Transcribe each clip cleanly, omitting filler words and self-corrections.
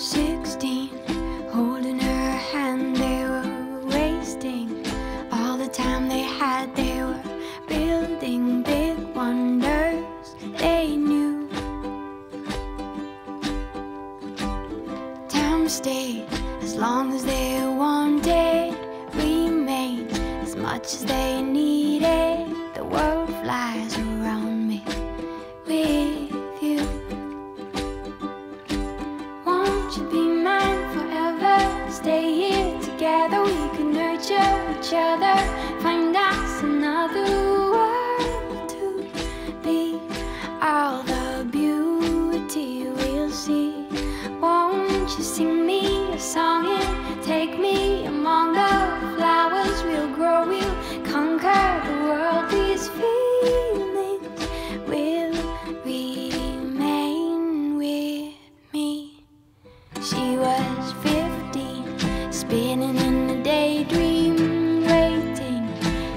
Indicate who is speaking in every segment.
Speaker 1: 16, holding her hand, they were wasting all the time they had. They were building big wonders they knew. Time stayed as long as they wanted, remained as much as they needed. The world flies around me with you. Won't you be mine forever? Stay here together, we can nurture each other. Find us another world to be. All the beauty we'll see. Won't you sing me a song and take me among the flowers? We'll grow, we'll conquer the world. These feelings will remain with me. She was 15, spinning in a daydream, waiting,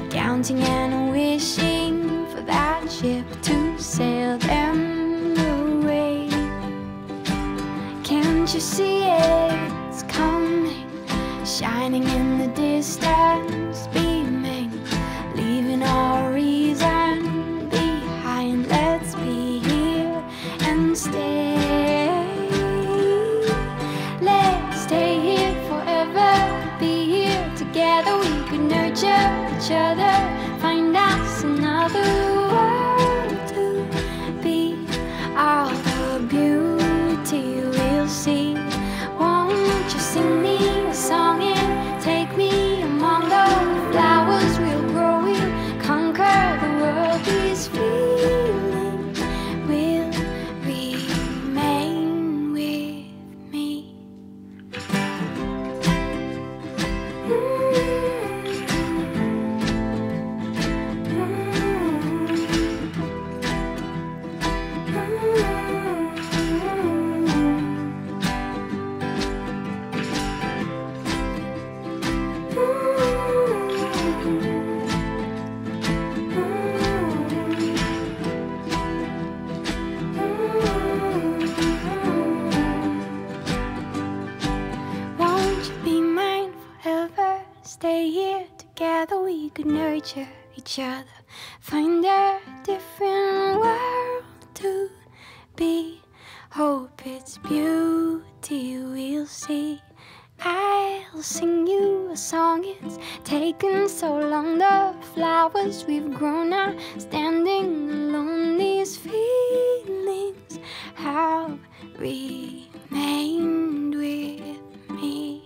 Speaker 1: counting and wishing for that ship to sail them away. Can't you see it's coming, shining in the distance, beaming, leaving all reason behind. Let's be here and stay. Let's stay here forever, be here together. We could nurture each other, find us another world to be. All the beauty we'll see. Won't you sing me a song and take me among the flowers? We'll grow, we'll conquer the world. These feelings will remain with me. Won't you be mine forever? Stay here together, we could nurture each other, find a different world to be. Hope it's beauty we'll see. I'll sing you a song, it's taken so long. The flowers we've grown are standing alone. These feelings have remained with me.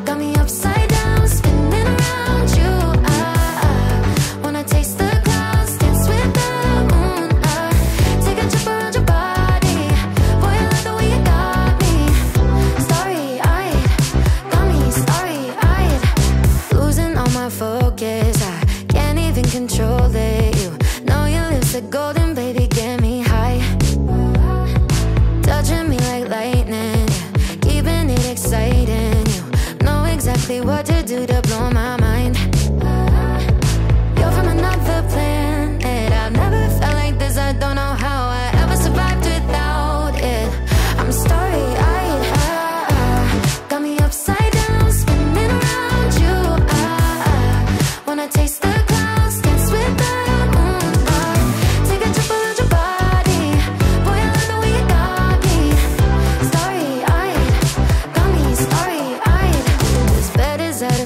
Speaker 2: Got me upside down, spinning around you. Wanna taste the clouds, dance with the moon. Take a trip around your body. Boy, I love the way you got me. Starry-eyed, got me starry-eyed. Losing all my focus, I can't even control it. You know your lips are golden, baby, get me high. Touching me like lightning, keeping it exciting. You know exactly what to do to blow my mind. You're from another planet, I've never felt like this. I don't know how I ever survived without it. I'm starry-eyed, got me upside down, spinning around you. Wanna taste the clouds, dance with the moon. Take a trip around your body. Boy, I love the way you got me. Starry-eyed, got me starry-eyed. This bed is at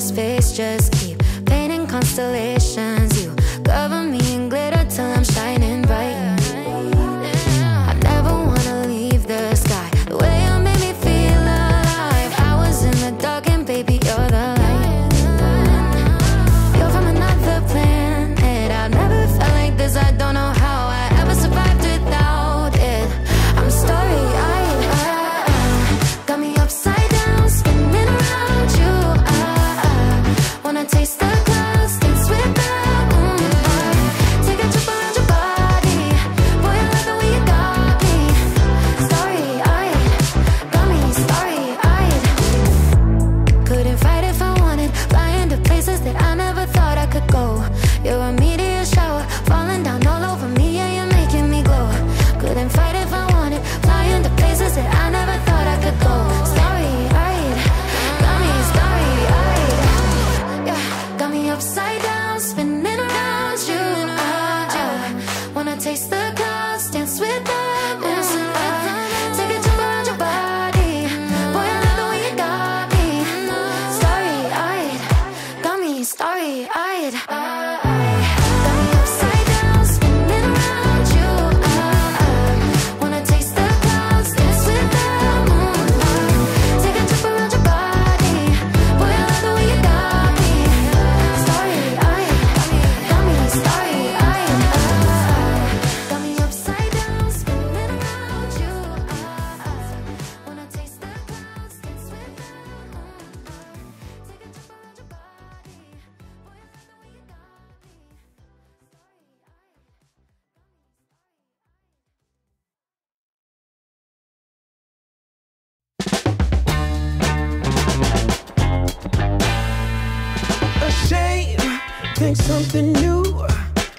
Speaker 3: think something new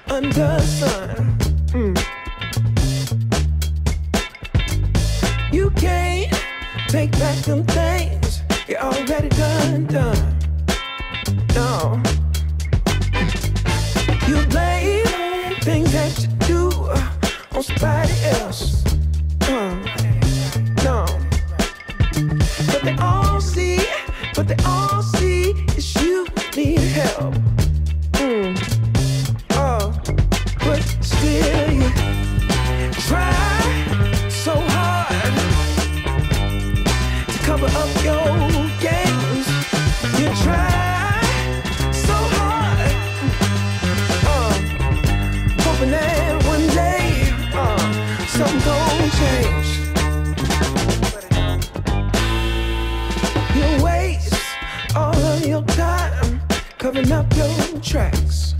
Speaker 3: under the sun. You can't take back them things you already done. No. You blame things that you do on somebody else. No. But they all see is you need help. But still you try so hard to cover up your games. You try so hard, hoping that one day something gon' change. You waste all of your time covering up your tracks.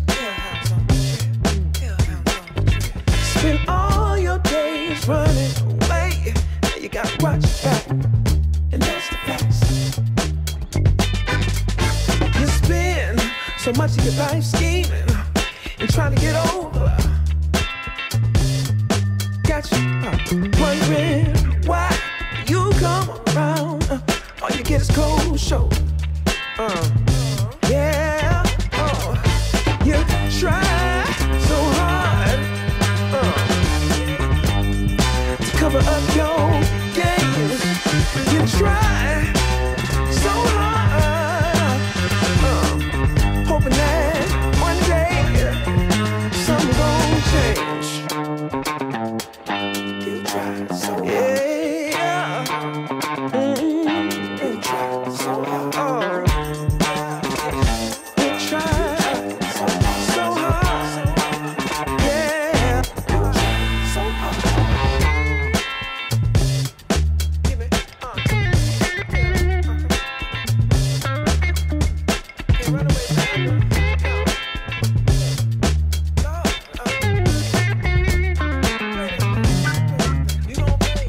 Speaker 3: Spend all your days running away. You gotta watch your back, and that's the facts. You spend so much of your life scheming and trying to get over. Got you wondering why you come around. All you get is cold shoulder. Yeah, you try so hard to cover up your games. You try so hard, hoping that one day something gon' change. You try so hard. Yeah. You try so hard. You try so hard. Yeah. You try so hard. Give me, Can't run away forever. You gon' pay.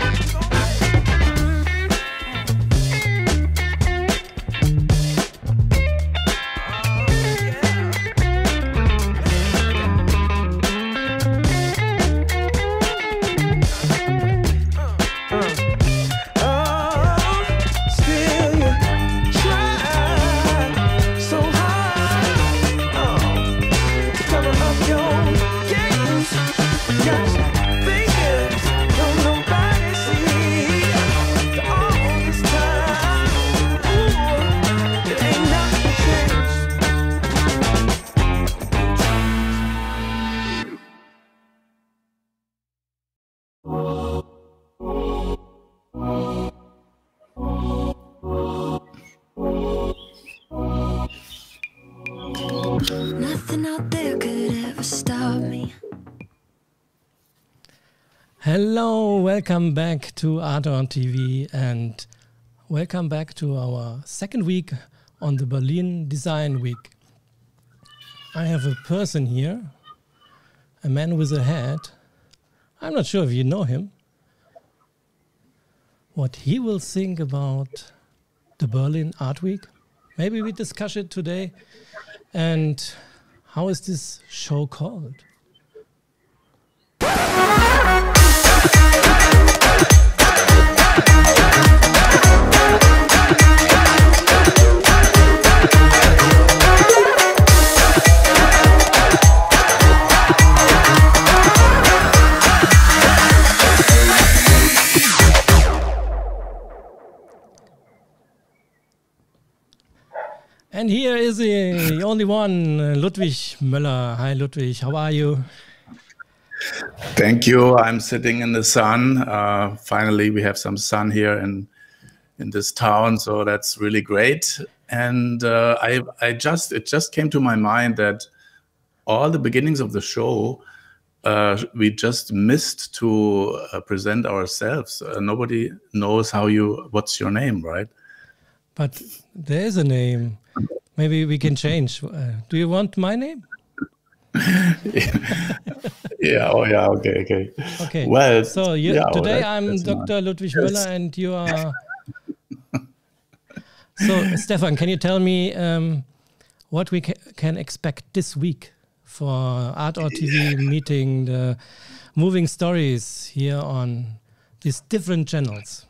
Speaker 3: Still you try so hard to cover up your games. Got you thinking don't nobody see all this time. Ooh, it ain't nothing changed.
Speaker 2: Nothing out there could ever stop me.
Speaker 4: Hello, welcome back to Art on TV and welcome back to our second week on the Berlin Design Week. I have a person here, a man with a hat. I'm not sure if you know him. What he will think about the Berlin Art Week. Maybe we discuss it today. And how is this show called? And here is the only one, Ludwig Möller. Hi, Ludwig. How are you?
Speaker 5: Thank you. I'm sitting in the sun. Finally, we have some sun here in this town, so that's really great. And it just came to my mind that all the beginnings of the show, we just missed to present ourselves. Nobody knows what's your name, right?
Speaker 4: But there is a name. Maybe we can change. Do you want my name?
Speaker 5: Yeah. Oh, yeah. Okay.
Speaker 4: Okay.
Speaker 5: Well,
Speaker 4: so today I'm Dr. Ludwig Möller, and you are. So, Stefan, can you tell me what we can expect this week for Art or TV meeting the moving stories here on these different channels.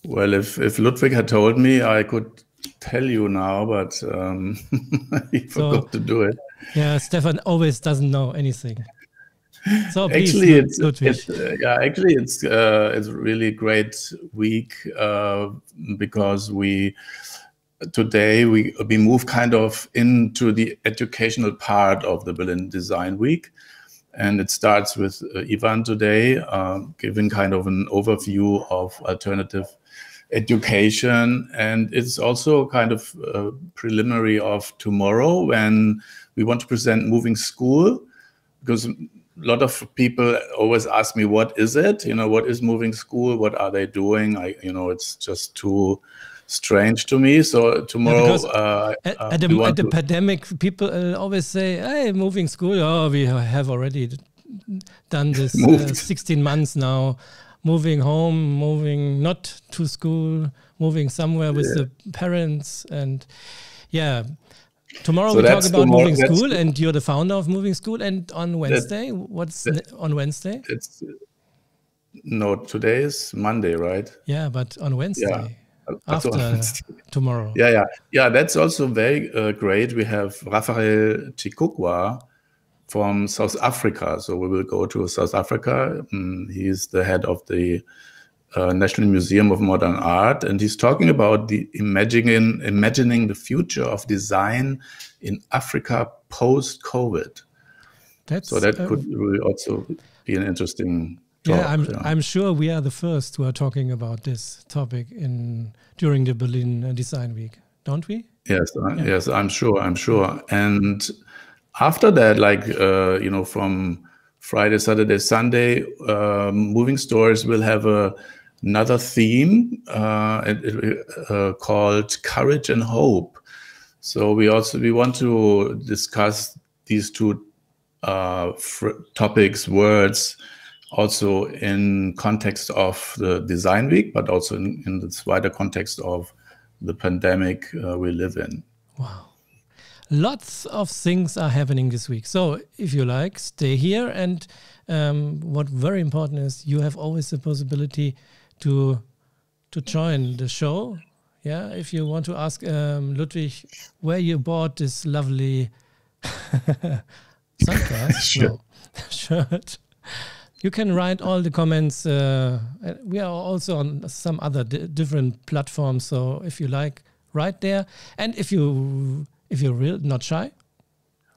Speaker 5: Well, if Ludwig had told me, I could tell you now, but he forgot to do it.
Speaker 4: Yeah, Stefan always doesn't know anything. So please,
Speaker 5: actually, it's a really great week because today we move kind of into the educational part of the Berlin Design Week, and it starts with Ivan today giving kind of an overview of alternative education, and it's also kind of preliminary of tomorrow when we want to present Moving School, because a lot of people always ask me, what is it? What is Moving School? What are they doing? It's just too strange to me. So tomorrow,
Speaker 4: at the pandemic, people always say, "Hey, Moving School. Oh, we have already done this 16 months now. Moving home, moving not to school, moving somewhere with the parents." And yeah, tomorrow we talk about Moving School, and you're the founder of Moving School. And on Wednesday, on Wednesday?
Speaker 5: No, today is Monday, right?
Speaker 4: Yeah, but on Wednesday, after tomorrow.
Speaker 5: Yeah. That's also very great. We have Raphael Chikukwa from South Africa. So we will go to South Africa. He's the head of the National Museum of Modern Art, and he's talking about imagining the future of design in Africa post-COVID. So that could really also be an interesting talk.
Speaker 4: Yeah, I'm sure we are the first who are talking about this topic during the Berlin Design Week, don't we?
Speaker 5: Yes, yes, I'm sure. And after that, from Friday, Saturday, Sunday, Moving Stories will have another theme called Courage and Hope. So we want to discuss these two topics, words, also in context of the Design Week, but also in this wider context of the pandemic we live in.
Speaker 4: Wow. Lots of things are happening this week. So if you like, stay here. And what very important is you have always the possibility to join the show. Yeah, if you want to ask Ludwig where you bought this lovely sunglass shirt, you can write all the comments. We are also on some other different platforms. So if you like, write there. And if you're not shy,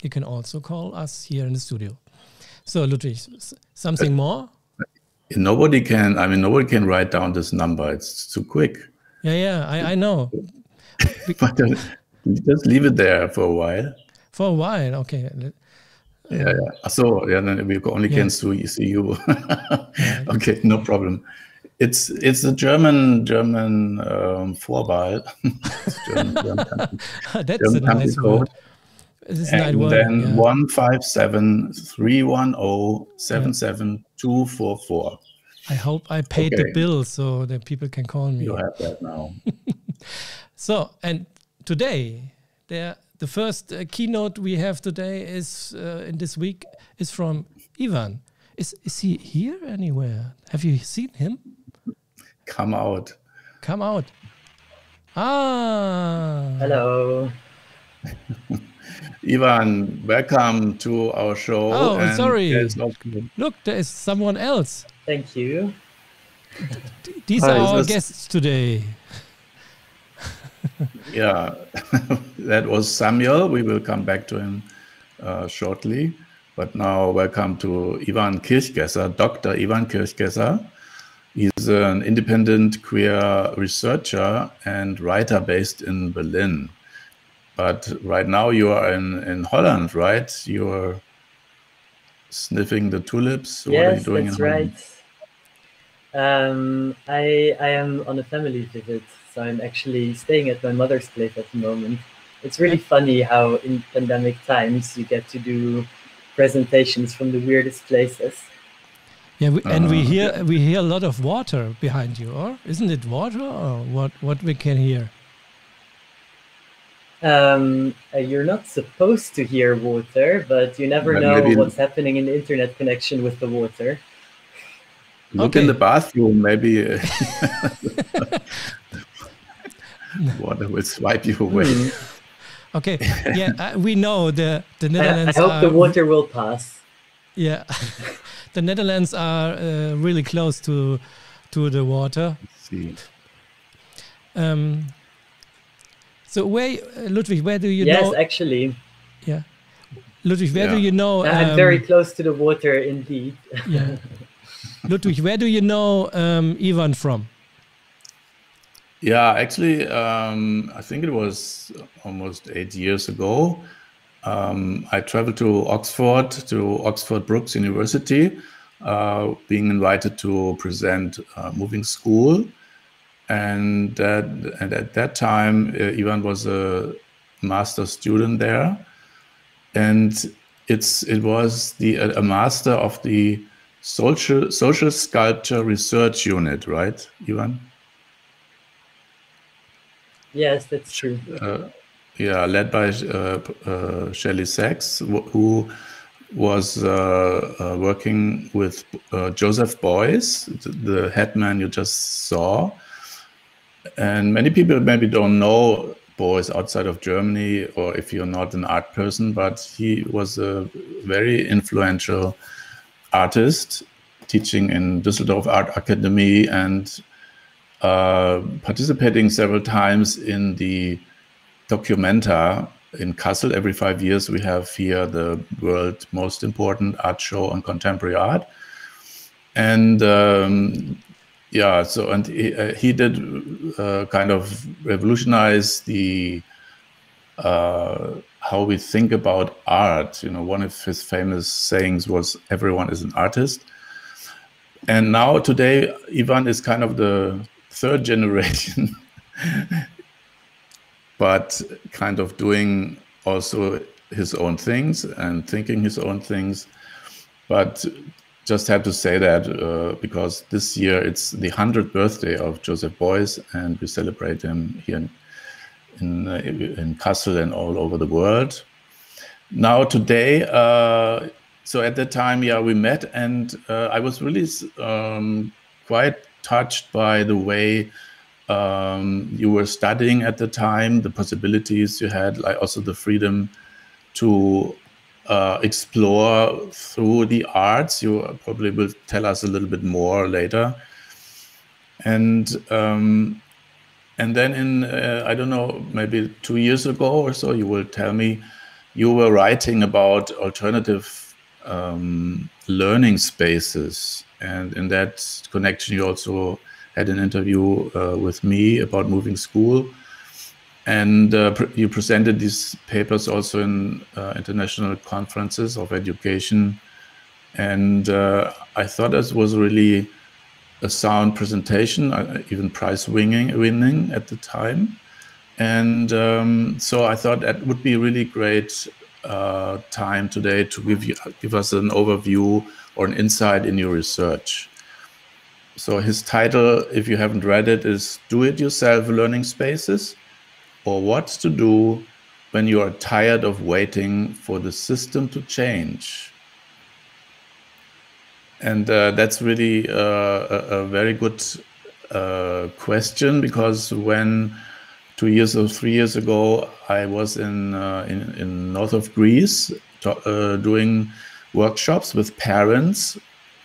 Speaker 4: you can also call us here in the studio. So Ludwig, something more?
Speaker 5: Nobody can write down this number. It's too quick.
Speaker 4: Yeah, I know.
Speaker 5: But just leave it there for a while.
Speaker 4: For a while, okay.
Speaker 5: Yeah. So then we only can see you. Okay, no problem. It's a German Vorwahl.
Speaker 4: That's a nice word.
Speaker 5: And then 157-310-77244.
Speaker 4: I hope I paid the bill so that people can call me.
Speaker 5: You have that now.
Speaker 4: So, and today, the first keynote we have today is in this week is from Ivan. Is he here anywhere? Have you seen him?
Speaker 5: Come out.
Speaker 4: Ah.
Speaker 6: Hello.
Speaker 5: Ivan, welcome to our show.
Speaker 4: Oh, and sorry. Look, there is someone else.
Speaker 6: Thank you.
Speaker 4: These are our guests today.
Speaker 5: Yeah, that was Samuel. We will come back to him shortly. But now, welcome to Ivan Kirchgaesser, Dr. Ivan Kirchgaesser. He's an independent queer researcher and writer based in Berlin. But right now you are in Holland, right? You're sniffing the tulips.
Speaker 6: Yes, what are you doing that's in right. I am on a family visit, so I'm actually staying at my mother's place at the moment. It's really funny how in pandemic times you get to do presentations from the weirdest places.
Speaker 4: Yeah, and we hear a lot of water behind you, or isn't it water, or what we can hear?
Speaker 6: You're not supposed to hear water, but you never know what's happening in the internet connection with the water.
Speaker 5: Look in the bathroom, maybe water will swipe you away.
Speaker 4: Okay, yeah, we know the Netherlands.
Speaker 6: I hope the water will pass.
Speaker 4: Yeah, the Netherlands are really close to the water.
Speaker 5: Let's see.
Speaker 4: So Ludwig, where do you know?
Speaker 6: Yes, actually.
Speaker 4: Yeah. Ludwig, where do you know?
Speaker 6: I'm very close to the water indeed.
Speaker 4: Yeah. Ludwig, where do you know Ivan from?
Speaker 5: Yeah, actually, I think it was almost 8 years ago. I traveled to Oxford Brookes University, being invited to present Moving School. And at that time, Ivan was a master student there, and it was a master of the social sculpture research unit, right, Ivan?
Speaker 6: Yes, that's true.
Speaker 5: Yeah, led by Shelley Sachs, who was working with Joseph Beuys, the headman you just saw. And many people maybe don't know Beuys outside of Germany, or if you're not an art person, but he was a very influential artist, teaching in Düsseldorf Art Academy and participating several times in the Documenta in Kassel. Every 5 years we have here the world's most important art show on contemporary art. And yeah, so and he did kind of revolutionize the how we think about art. You know, one of his famous sayings was, "Everyone is an artist." And now today, Ivan is kind of the third generation, but kind of doing also his own things and thinking his own things. But just had to say that because this year it's the 100th birthday of Joseph Beuys, and we celebrate him here in Kassel and all over the world. Now today, so at that time, yeah, we met, and I was really quite touched by the way you were studying at the time, the possibilities you had, like also the freedom to explore through the arts. You probably will tell us a little bit more later. And then in, I don't know, maybe 2 years ago or so, you will tell me you were writing about alternative learning spaces. And in that connection, you also had an interview with me about Moving School. And you presented these papers also in international conferences of education. And I thought this was really a sound presentation, even prize winning at the time. And so I thought that would be a really great time today to give us an overview or an insight in your research. So his title, if you haven't read it, is Do-It-Yourself Learning Spaces, or What to Do When You Are Tired of Waiting for the System to Change. And that's really a very good question, because when 2 years or 3 years ago, I was in north of Greece doing workshops with parents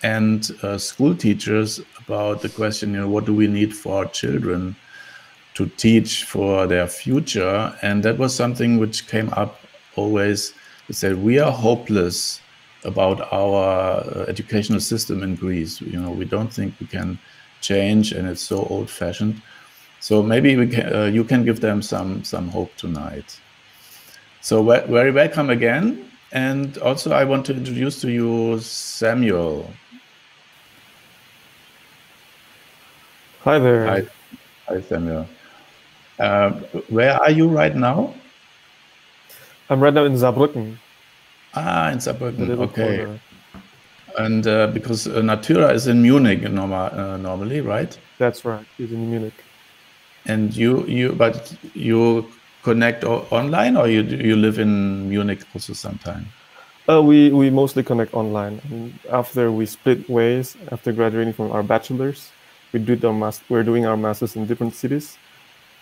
Speaker 5: and school teachers about the question, you know, what do we need for our children to teach for their future? And that was something which came up always. They said, we are hopeless about our educational system in Greece. You know, we don't think we can change, and it's so old-fashioned. So maybe we can, you can give them some hope tonight. So very welcome again. And also I want to introduce to you Samuel.
Speaker 7: Hi there.
Speaker 5: Hi Samuel. Where are you right now?
Speaker 7: I'm right now in Saarbrücken.
Speaker 5: Ah, in Saarbrücken, okay. Corner. And because Natyra is in Munich normally, right?
Speaker 7: That's right, he's in Munich.
Speaker 5: And but you connect online, or you live in Munich also sometime?
Speaker 7: We mostly connect online. And after we split ways, after graduating from our bachelors, we're doing our masters in different cities.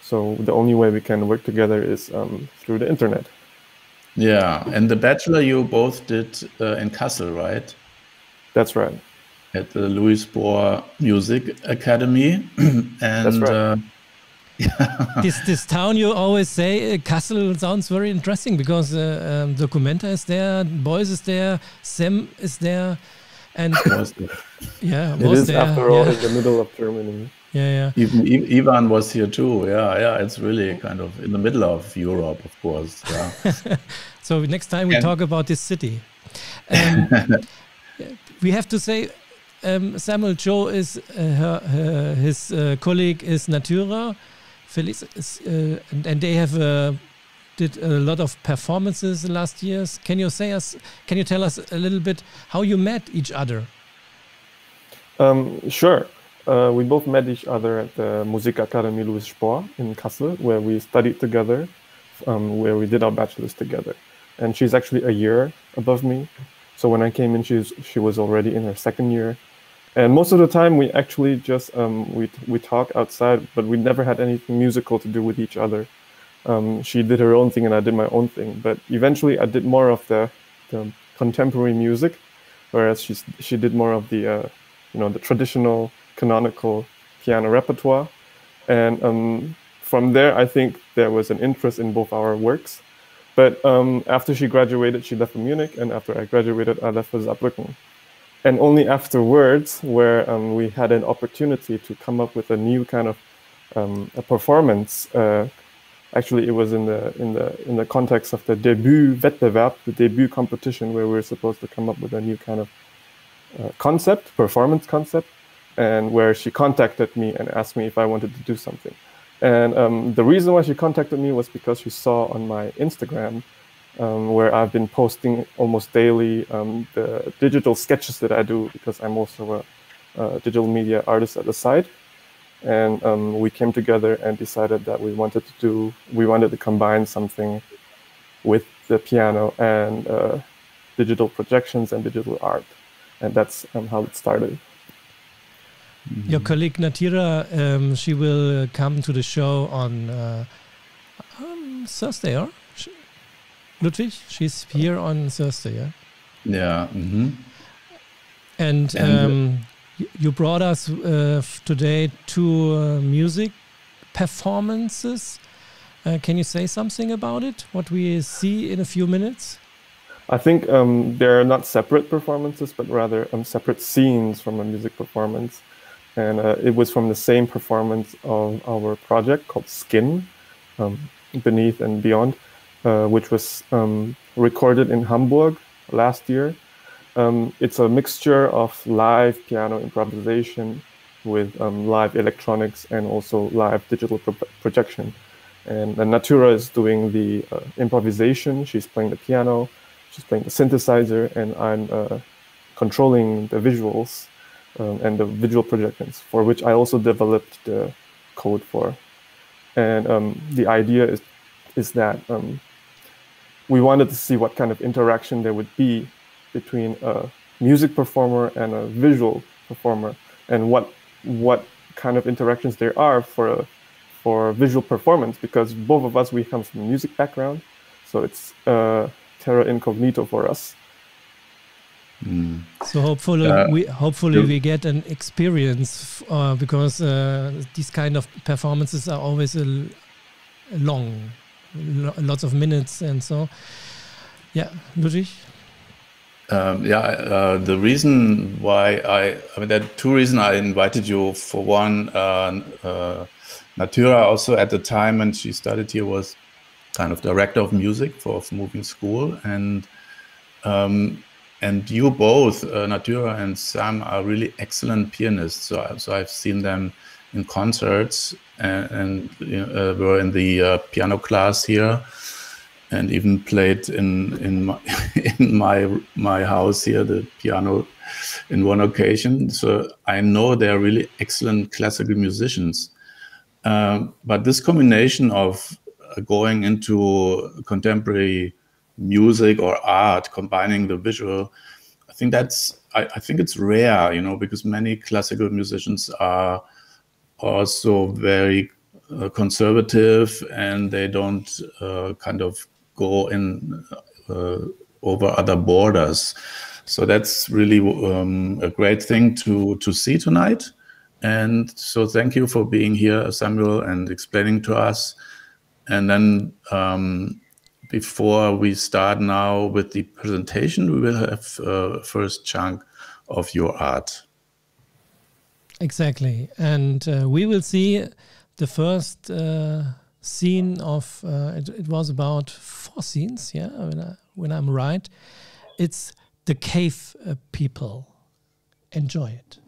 Speaker 7: So the only way we can work together is through the internet.
Speaker 5: Yeah, and the bachelor you both did in Kassel, right?
Speaker 7: That's right.
Speaker 5: At the Louis Bohr Music Academy. And
Speaker 7: that's right.
Speaker 4: This town, you always say, Kassel sounds very interesting because Documenta is there, Boys is there, Sam is there, and yeah,
Speaker 7: it is there, after all in the middle of Germany.
Speaker 4: Yeah.
Speaker 5: Even Ivan was here too. Yeah. It's really kind of in the middle of Europe, of course. Yeah.
Speaker 4: So next time we talk about this city. We have to say, Samuel Cho is his colleague is Natyra. Felix and they have did a lot of performances last years. Can you tell us a little bit how you met each other?
Speaker 7: Sure. We both met each other at the Musikakademie Louis Bohr in Kassel, where we studied together, where we did our bachelors together. And she's actually a year above me. So when I came in, she was already in her second year. And most of the time, we actually just we talk outside, but we never had anything musical to do with each other. She did her own thing, and I did my own thing. But eventually, I did more of the contemporary music, whereas she did more of the the traditional canonical piano repertoire. And from there, I think there was an interest in both our works. But after she graduated, she left for Munich, and after I graduated, I left for Saarbrücken. And only afterwards, where we had an opportunity to come up with a new kind of a performance. Actually, it was in the context of the debut Wettbewerb, the debut competition, where we were supposed to come up with a new kind of performance concept, and where she contacted me and asked me if I wanted to do something. And the reason why she contacted me was because she saw on my Instagram, where I've been posting almost daily the digital sketches that I do, because I'm also a digital media artist at the side. And we came together and decided that we wanted to combine something with the piano and digital projections and digital art. And that's how it started.
Speaker 4: Your colleague Natyra, she will come to the show on Thursday, or? Ludwig, she's here on Thursday, yeah?
Speaker 5: Yeah. Mm-hmm.
Speaker 4: And you brought us today two music performances. Can you say something about it? What we see in a few minutes?
Speaker 7: I think they're not separate performances, but rather separate scenes from a music performance. And it was from the same performance of our project called Skin, Beneath and Beyond, which was recorded in Hamburg last year. It's a mixture of live piano improvisation with live electronics and also live digital projection. And Natyra is doing the improvisation. She's playing the piano, she's playing the synthesizer, and I'm controlling the visuals and the visual projections, for which I also developed the code for. And the idea is that we wanted to see what kind of interaction there would be between a music performer and a visual performer, and what kind of interactions there are for visual performance, because both of us, we come from a music background, so it's terra incognito for us.
Speaker 4: So hopefully we get an experience because these kind of performances are always long, lots of minutes, and so yeah, Ludwig.
Speaker 5: The reason why there are two reasons I invited you. For one, Natyra also at the time when she started here was kind of director of music for Moving School, and you both, Natyra and Sam, are really excellent pianists. So I've seen them in concerts and were in the piano class here, and even played in my house here, the piano, in one occasion. So I know they're really excellent classical musicians. But this combination of going into contemporary music or art, combining the visual. I think it's rare, you know, because many classical musicians are also very conservative, and they don't kind of go in over other borders. So that's really a great thing to see tonight. And so thank you for being here, Samuel, and explaining to us. And then before we start now with the presentation, we will have first chunk of your art.
Speaker 4: Exactly. And we will see the first scene of, it was about 4 scenes, yeah, when I'm right. It's the cave people. Enjoy it.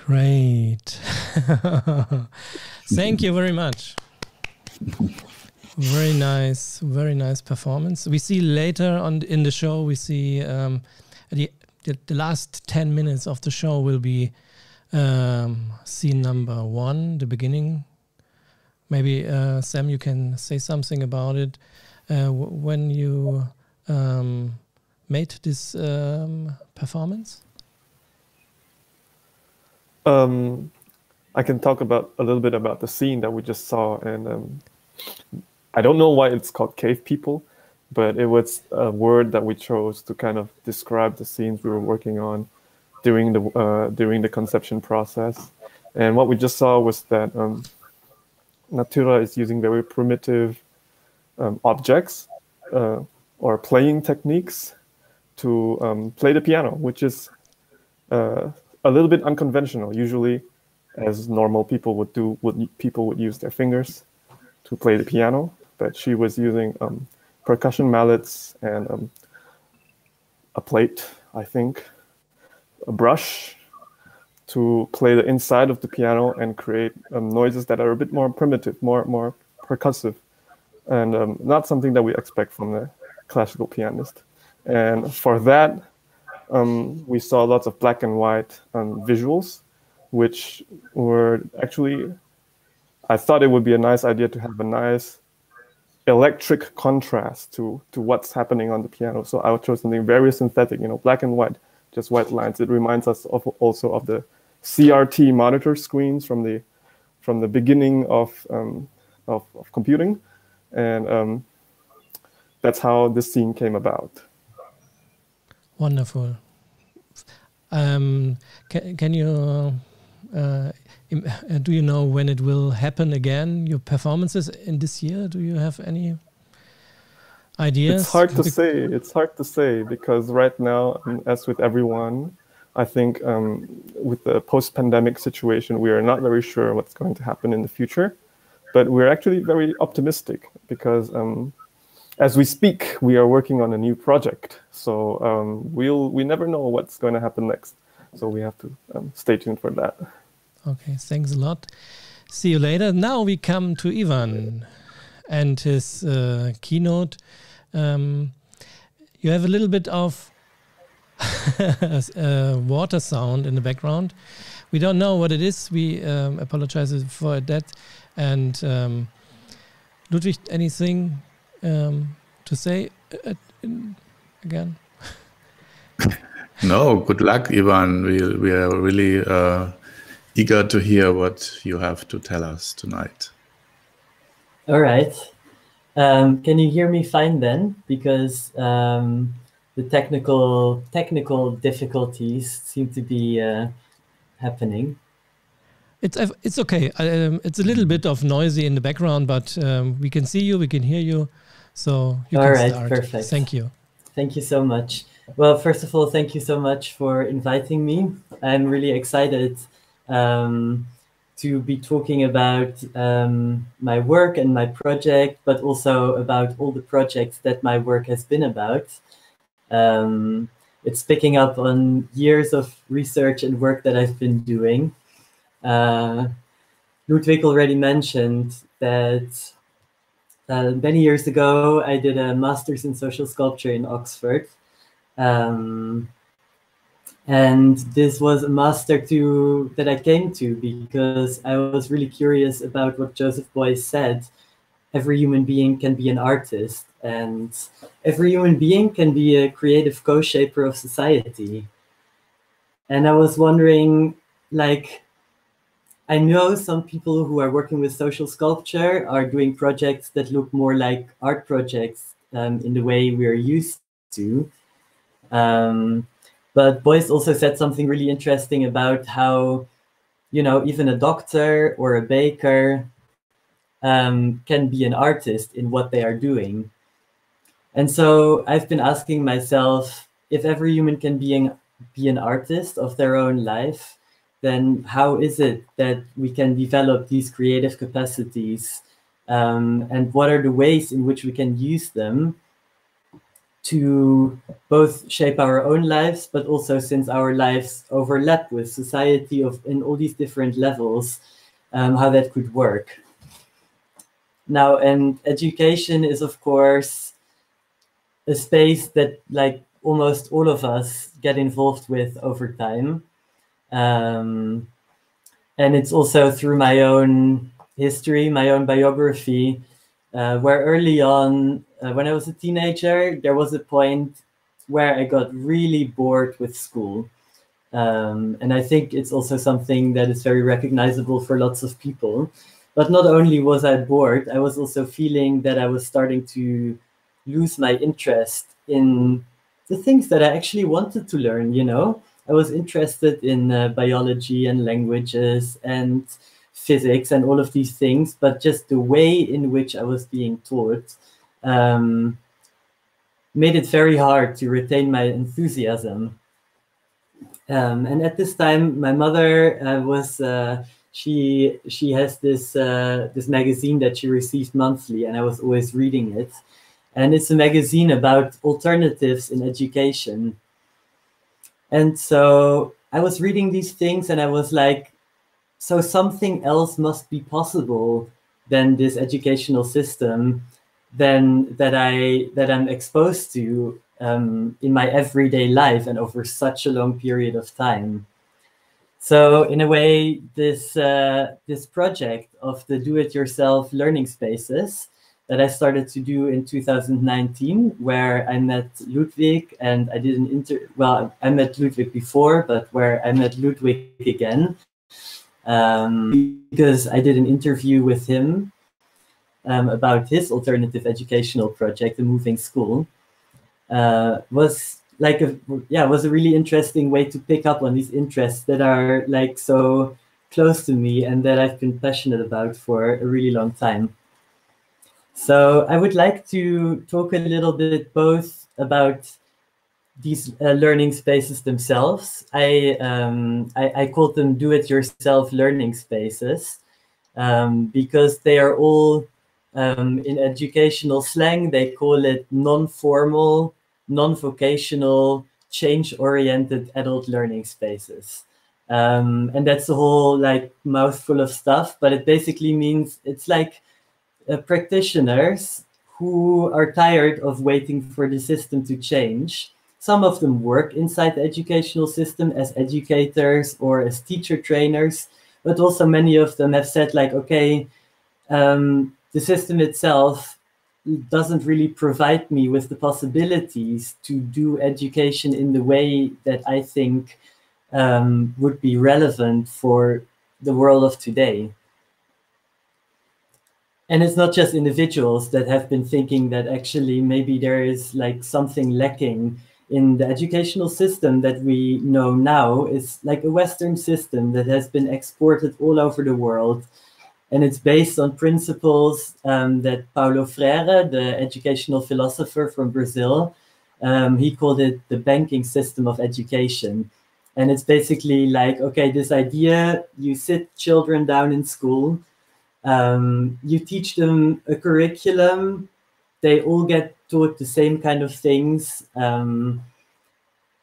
Speaker 4: Great. Thank you very much. Very nice performance. We see later on in the show, we see the last 10 minutes of the show will be scene number 1, the beginning. Maybe Sam, you can say something about it. When you made this performance?
Speaker 7: I can talk about a little bit about the scene that we just saw, and I don't know why it's called Cave People, but it was a word that we chose to kind of describe the scenes we were working on during the conception process. And what we just saw was that Natyra is using very primitive objects or playing techniques to play the piano, which is a little bit unconventional. Usually, as normal people would do, people would use their fingers to play the piano, but she was using percussion mallets and a plate, I think, a brush, to play the inside of the piano and create noises that are a bit more primitive, more percussive, and not something that we expect from the classical pianist. And for that, we saw lots of black and white visuals, which were actually, I thought it would be a nice idea to have a nice electric contrast to what's happening on the piano. So I chose something very synthetic, black and white, just white lines. It reminds us also of the CRT monitor screens from the beginning of computing, and that's how this scene came about.
Speaker 4: Wonderful. Can you do you know when it will happen again? Your performances in this year? Do you have any ideas?
Speaker 7: It's hard to say. It's hard to say because right now, as with everyone, I think with the post-pandemic situation, we are not very sure what's going to happen in the future. But we're actually very optimistic because as we speak, we are working on a new project. So we never know what's going to happen next. So we have to stay tuned for that.
Speaker 4: Okay, thanks a lot. See you later. Now we come to Ivan and his keynote. You have a little bit of water sound in the background. We don't know what it is. We apologize for that. And Ludwig, anything to say again?
Speaker 5: No, good luck, Ivan. We are really eager to hear what you have to tell us tonight.
Speaker 6: All right. Can you hear me fine then? Because the technical difficulties seem to be happening.
Speaker 4: It's okay. It's a little bit of noisy in the background, but we can see you, we can hear you, so you can start. All right,
Speaker 6: perfect.
Speaker 4: Thank you.
Speaker 6: Thank you so much. Well, first of all, thank you so much for inviting me. I'm really excited to be talking about my work and my project, but also about all the projects that my work has been about. It's picking up on years of research and work that I've been doing. Ludwig already mentioned that many years ago, I did a master's in social sculpture in Oxford. And this was a master that I came to because I was really curious about what Joseph Beuys said. Every human being can be an artist, and every human being can be a creative co-shaper of society. And I was wondering, like, I know some people who are working with social sculpture are doing projects that look more like art projects in the way we're used to. But Beuys also said something really interesting about how, even a doctor or a baker can be an artist in what they are doing. And so I've been asking myself, if every human can be an artist of their own life, then how is it that we can develop these creative capacities? And what are the ways in which we can use them to both shape our own lives, but also, since our lives overlap with society in all these different levels, how that could work. Now, and education is, of course, a space that, like, almost all of us get involved with over time. And it's also through my own history, my own biography, where early on, when I was a teenager, there was a point where I got really bored with school. And I think it's also something that is very recognizable for lots of people. But not only was I bored, I was also feeling that I was starting to lose my interest in the things that I actually wanted to learn, you know? I was interested in biology and languages and physics and all of these things, but just the way in which I was being taught made it very hard to retain my enthusiasm. And at this time, my mother she has this this magazine that she received monthly, and I was always reading it. And it's a magazine about alternatives in education. And so I was reading these things, and I was like, so something else must be possible than this educational system, than that I'm exposed to in my everyday life and over such a long period of time. So in a way, this this project of the do-it-yourself learning spaces that I started to do in 2019, where I met Ludwig, and I did an well, I met Ludwig before, but where I met Ludwig again, because I did an interview with him about his alternative educational project, the Moving School, was like was a really interesting way to pick up on these interests that are like so close to me and that I've been passionate about for a really long time. So I would like to talk a little bit both about these learning spaces themselves. I called them do-it-yourself learning spaces because they are all, in educational slang, they call it non-formal, non-vocational, change-oriented adult learning spaces. And that's a whole like mouthful of stuff, but it basically means it's like practitioners who are tired of waiting for the system to change. Some of them work inside the educational system as educators or as teacher trainers, but also many of them have said like, okay, the system itself doesn't really provide me with the possibilities to do education in the way that I think would be relevant for the world of today. And it's not just individuals that have been thinking that actually maybe there is like something lacking in the educational system that we know now. Is like a Western system that has been exported all over the world. And it's based on principles that Paulo Freire, the educational philosopher from Brazil, he called it the banking system of education. And it's basically like, okay, this idea, you sit children down in school, you teach them a curriculum, they all get taught the same kind of things, and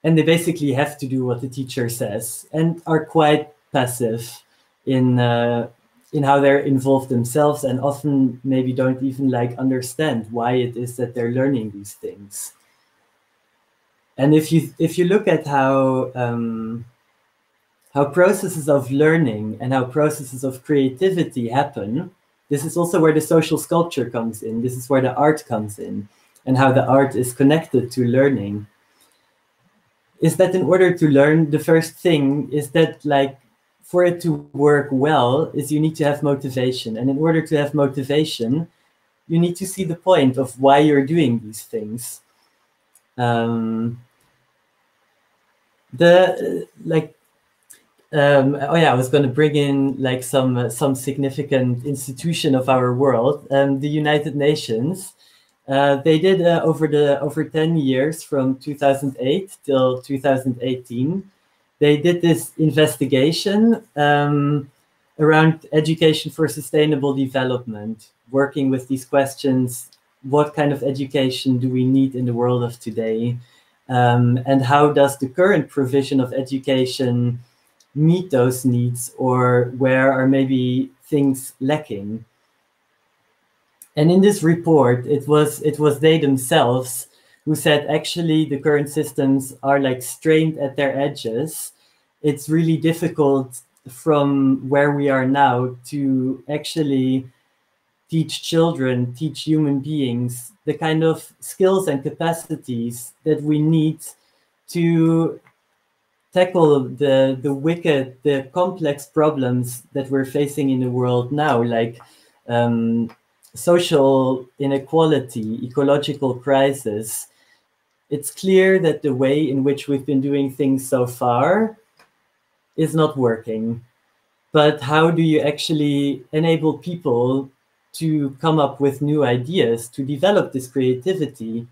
Speaker 6: they basically have to do what the teacher says and are quite passive in how they're involved themselves, and often maybe don't even like understand why it is that they're learning these things. And if you look at how processes of learning and how processes of creativity happen, this is also where the social sculpture comes in. This is where the art comes in, and how the art is connected to learning. Is that in order to learn, the first thing is that like for it to work well is you need to have motivation. And in order to have motivation, you need to see the point of why you're doing these things. I was going to bring in like some significant institution of our world, the United Nations. They did over 10 years from 2008 till 2018. They did this investigation around education for sustainable development, working with these questions: what kind of education do we need in the world of today? And how does the current provision of education meet those needs, or where are maybe things lacking? And in this report, it was they themselves who said actually the current systems are like strained at their edges. It's really difficult from where we are now to actually teach children, teach human beings the kind of skills and capacities that we need to tackle the wicked, the complex problems that we're facing in the world now, like social inequality, ecological crisis. It's clear that the way in which we've been doing things so far is not working. But how do you actually enable people to come up with new ideas, to develop this creativity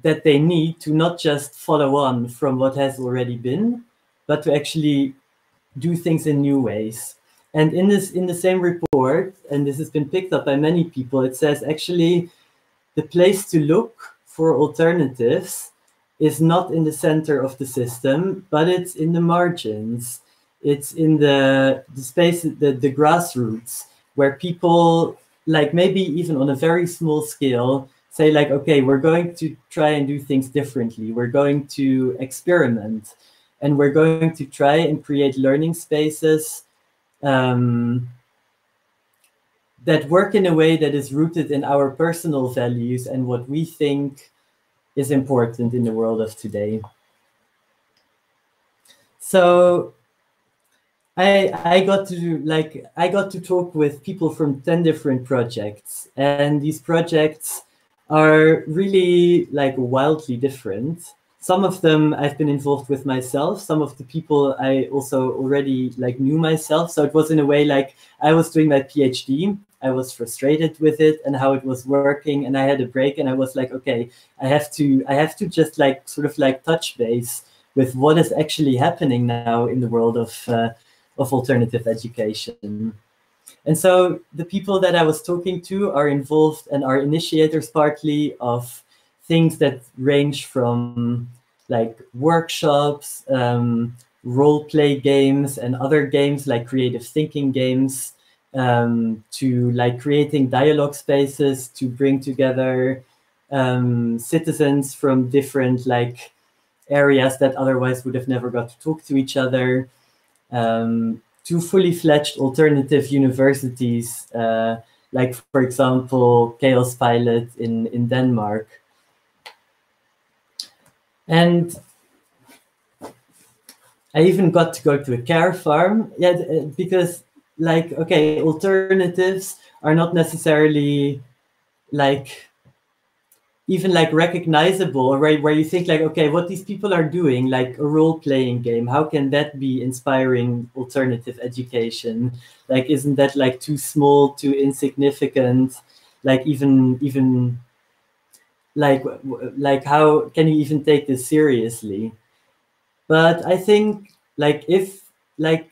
Speaker 6: that they need to not just follow on from what has already been, but to actually do things in new ways? And in the same report, and this has been picked up by many people, it says actually the place to look for alternatives is not in the center of the system, but it's in the margins. It's in the space, the grassroots, where people, like maybe even on a very small scale, say like, okay, we're going to try and do things differently. We're going to experiment, and we're going to try and create learning spaces that work in a way that is rooted in our personal values and what we think is important in the world of today. So I got to talk with people from 10 different projects, and these projects are really like wildly different. Some of them I've been involved with myself. Some of the people I also already like knew myself. So it was in a way like I was doing my PhD. I was frustrated with it and how it was working, and I had a break, and I was like, okay, I have to just like sort of like touch base with what is actually happening now in the world of alternative education. And so the people that I was talking to are involved and are initiators partly of things that range from like workshops, role play games and other games like creative thinking games, to like creating dialogue spaces to bring together citizens from different like areas that otherwise would have never got to talk to each other, to fully fledged alternative universities, like for example, Chaos Pilot in Denmark. And I even got to go to a care farm, because like, okay, alternatives are not necessarily like even like recognizable, right? Where you think like, okay, what these people are doing, like a role-playing game, how can that be inspiring alternative education? Like, isn't that like too small, too insignificant? Like even like how can you even take this seriously? But I think like if like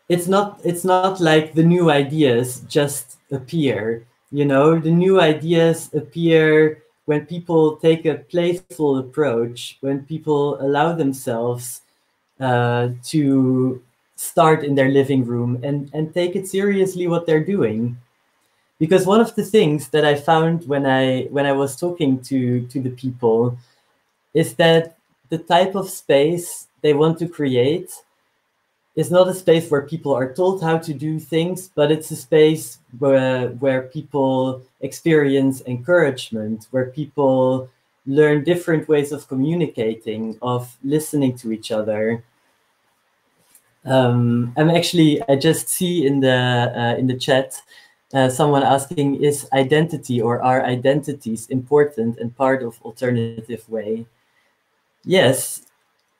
Speaker 6: it's not like the new ideas just appear. You know, the new ideas appear when people take a playful approach, when people allow themselves to start in their living room and take it seriously what they're doing. Because one of the things that I found when I was talking to the people is that the type of space they want to create is not a space where people are told how to do things, but it's a space where people experience encouragement, where people learn different ways of communicating, of listening to each other. I just see in the chat someone asking, is identity or are identities important and part of alternative way? Yes.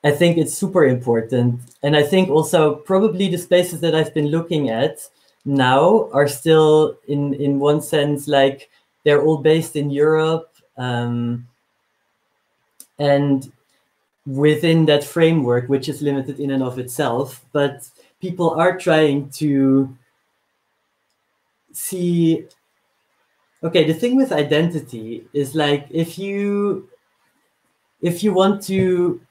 Speaker 6: I think it's super important. And I think also probably the spaces that I've been looking at now are still in one sense, like they're all based in Europe. And within that framework, which is limited in and of itself, but people are trying to see, okay, the thing with identity is like, if you want to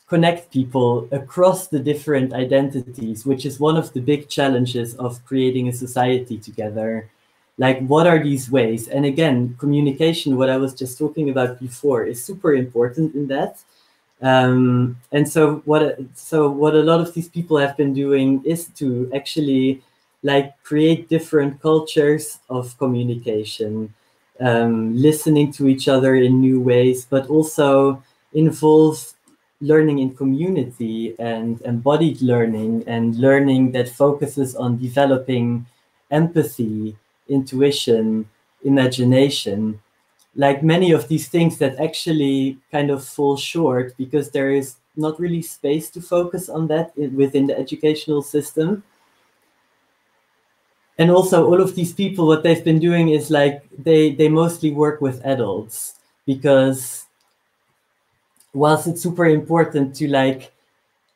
Speaker 6: connect people across the different identities, which is one of the big challenges of creating a society together. Like, what are these ways? And again, communication, what I was just talking about before, is super important in that. And so what a lot of these people have been doing is to actually like create different cultures of communication, listening to each other in new ways, but also involve learning in community and embodied learning, and learning that focuses on developing empathy, intuition, imagination. Like many of these things that actually kind of fall short because there is not really space to focus on that within the educational system. And also all of these people, what they've been doing is like they mostly work with adults, because whilst it's super important to like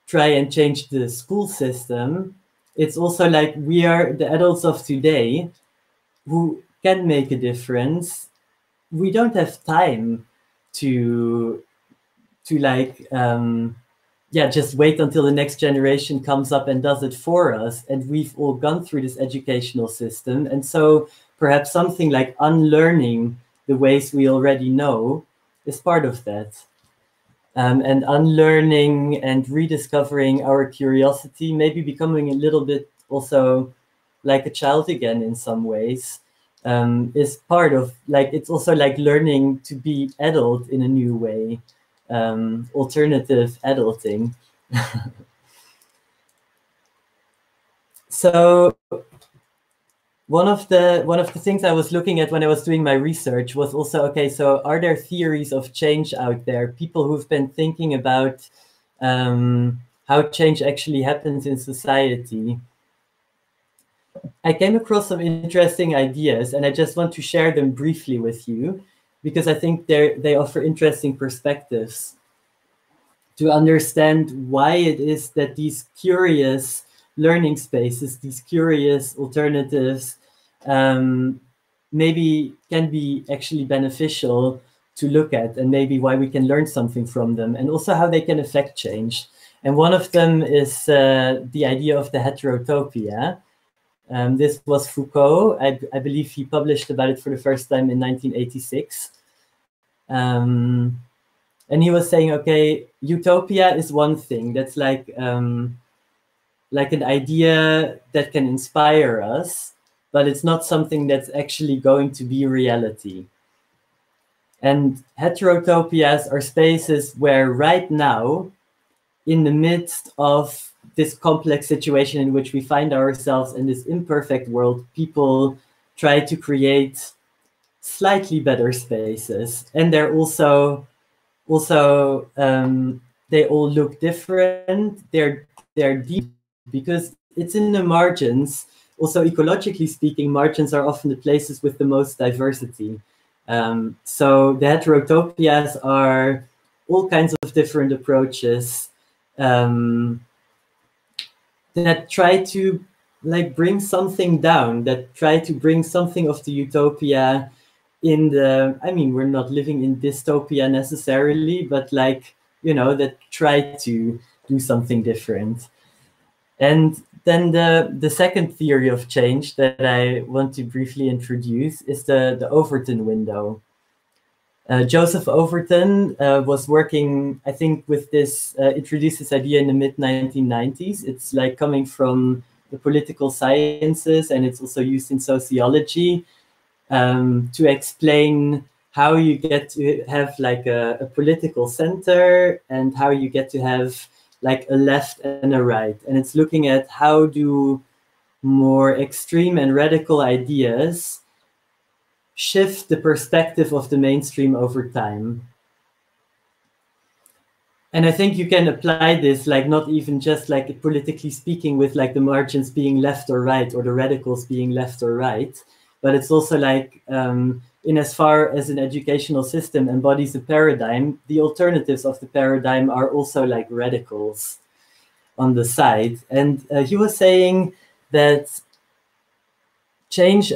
Speaker 6: try and change the school system, it's also like we are the adults of today who can make a difference. We don't have time to like just wait until the next generation comes up and does it for us. And we've all gone through this educational system, and so perhaps something like unlearning the ways we already know is part of that. And unlearning and rediscovering our curiosity, maybe becoming a little bit also like a child again in some ways, is part of like, it's also like learning to be adult in a new way, alternative adulting. So one of the things I was looking at when I was doing my research was also, okay, so are there theories of change out there? People who've been thinking about how change actually happens in society. I came across some interesting ideas, and I just want to share them briefly with you, because I think they offer interesting perspectives to understand why it is that these curious learning spaces, these curious alternatives, maybe can be actually beneficial to look at, and maybe why we can learn something from them, and also how they can affect change. And one of them is the idea of the heterotopia. This was Foucault. I believe he published about it for the first time in 1986. And he was saying, okay, utopia is one thing. That's like an idea that can inspire us, but it's not something that's actually going to be reality. And heterotopias are spaces where right now, in the midst of this complex situation in which we find ourselves in this imperfect world, people try to create slightly better spaces. And they're also they all look different. They're deep, because it's in the margins. Also, ecologically speaking, margins are often the places with the most diversity. So the heterotopias are all kinds of different approaches that try to like bring something down, that try to bring something of the utopia in the, I mean, we're not living in dystopia necessarily, but like, you know, that try to do something different. And then the second theory of change that I want to briefly introduce is the Overton window. Joseph Overton was working, I think, with this, introduced this idea in the mid-1990s. It's like coming from the political sciences, and it's also used in sociology to explain how you get to have like a political center, and how you get to have like a left and a right. And it's looking at how do more extreme and radical ideas shift the perspective of the mainstream over time. And I think you can apply this, like not even just like politically speaking with like the margins being left or right, or the radicals being left or right, but it's also like in as far as an educational system embodies a paradigm, the alternatives of the paradigm are also like radicals on the side. And he was saying that change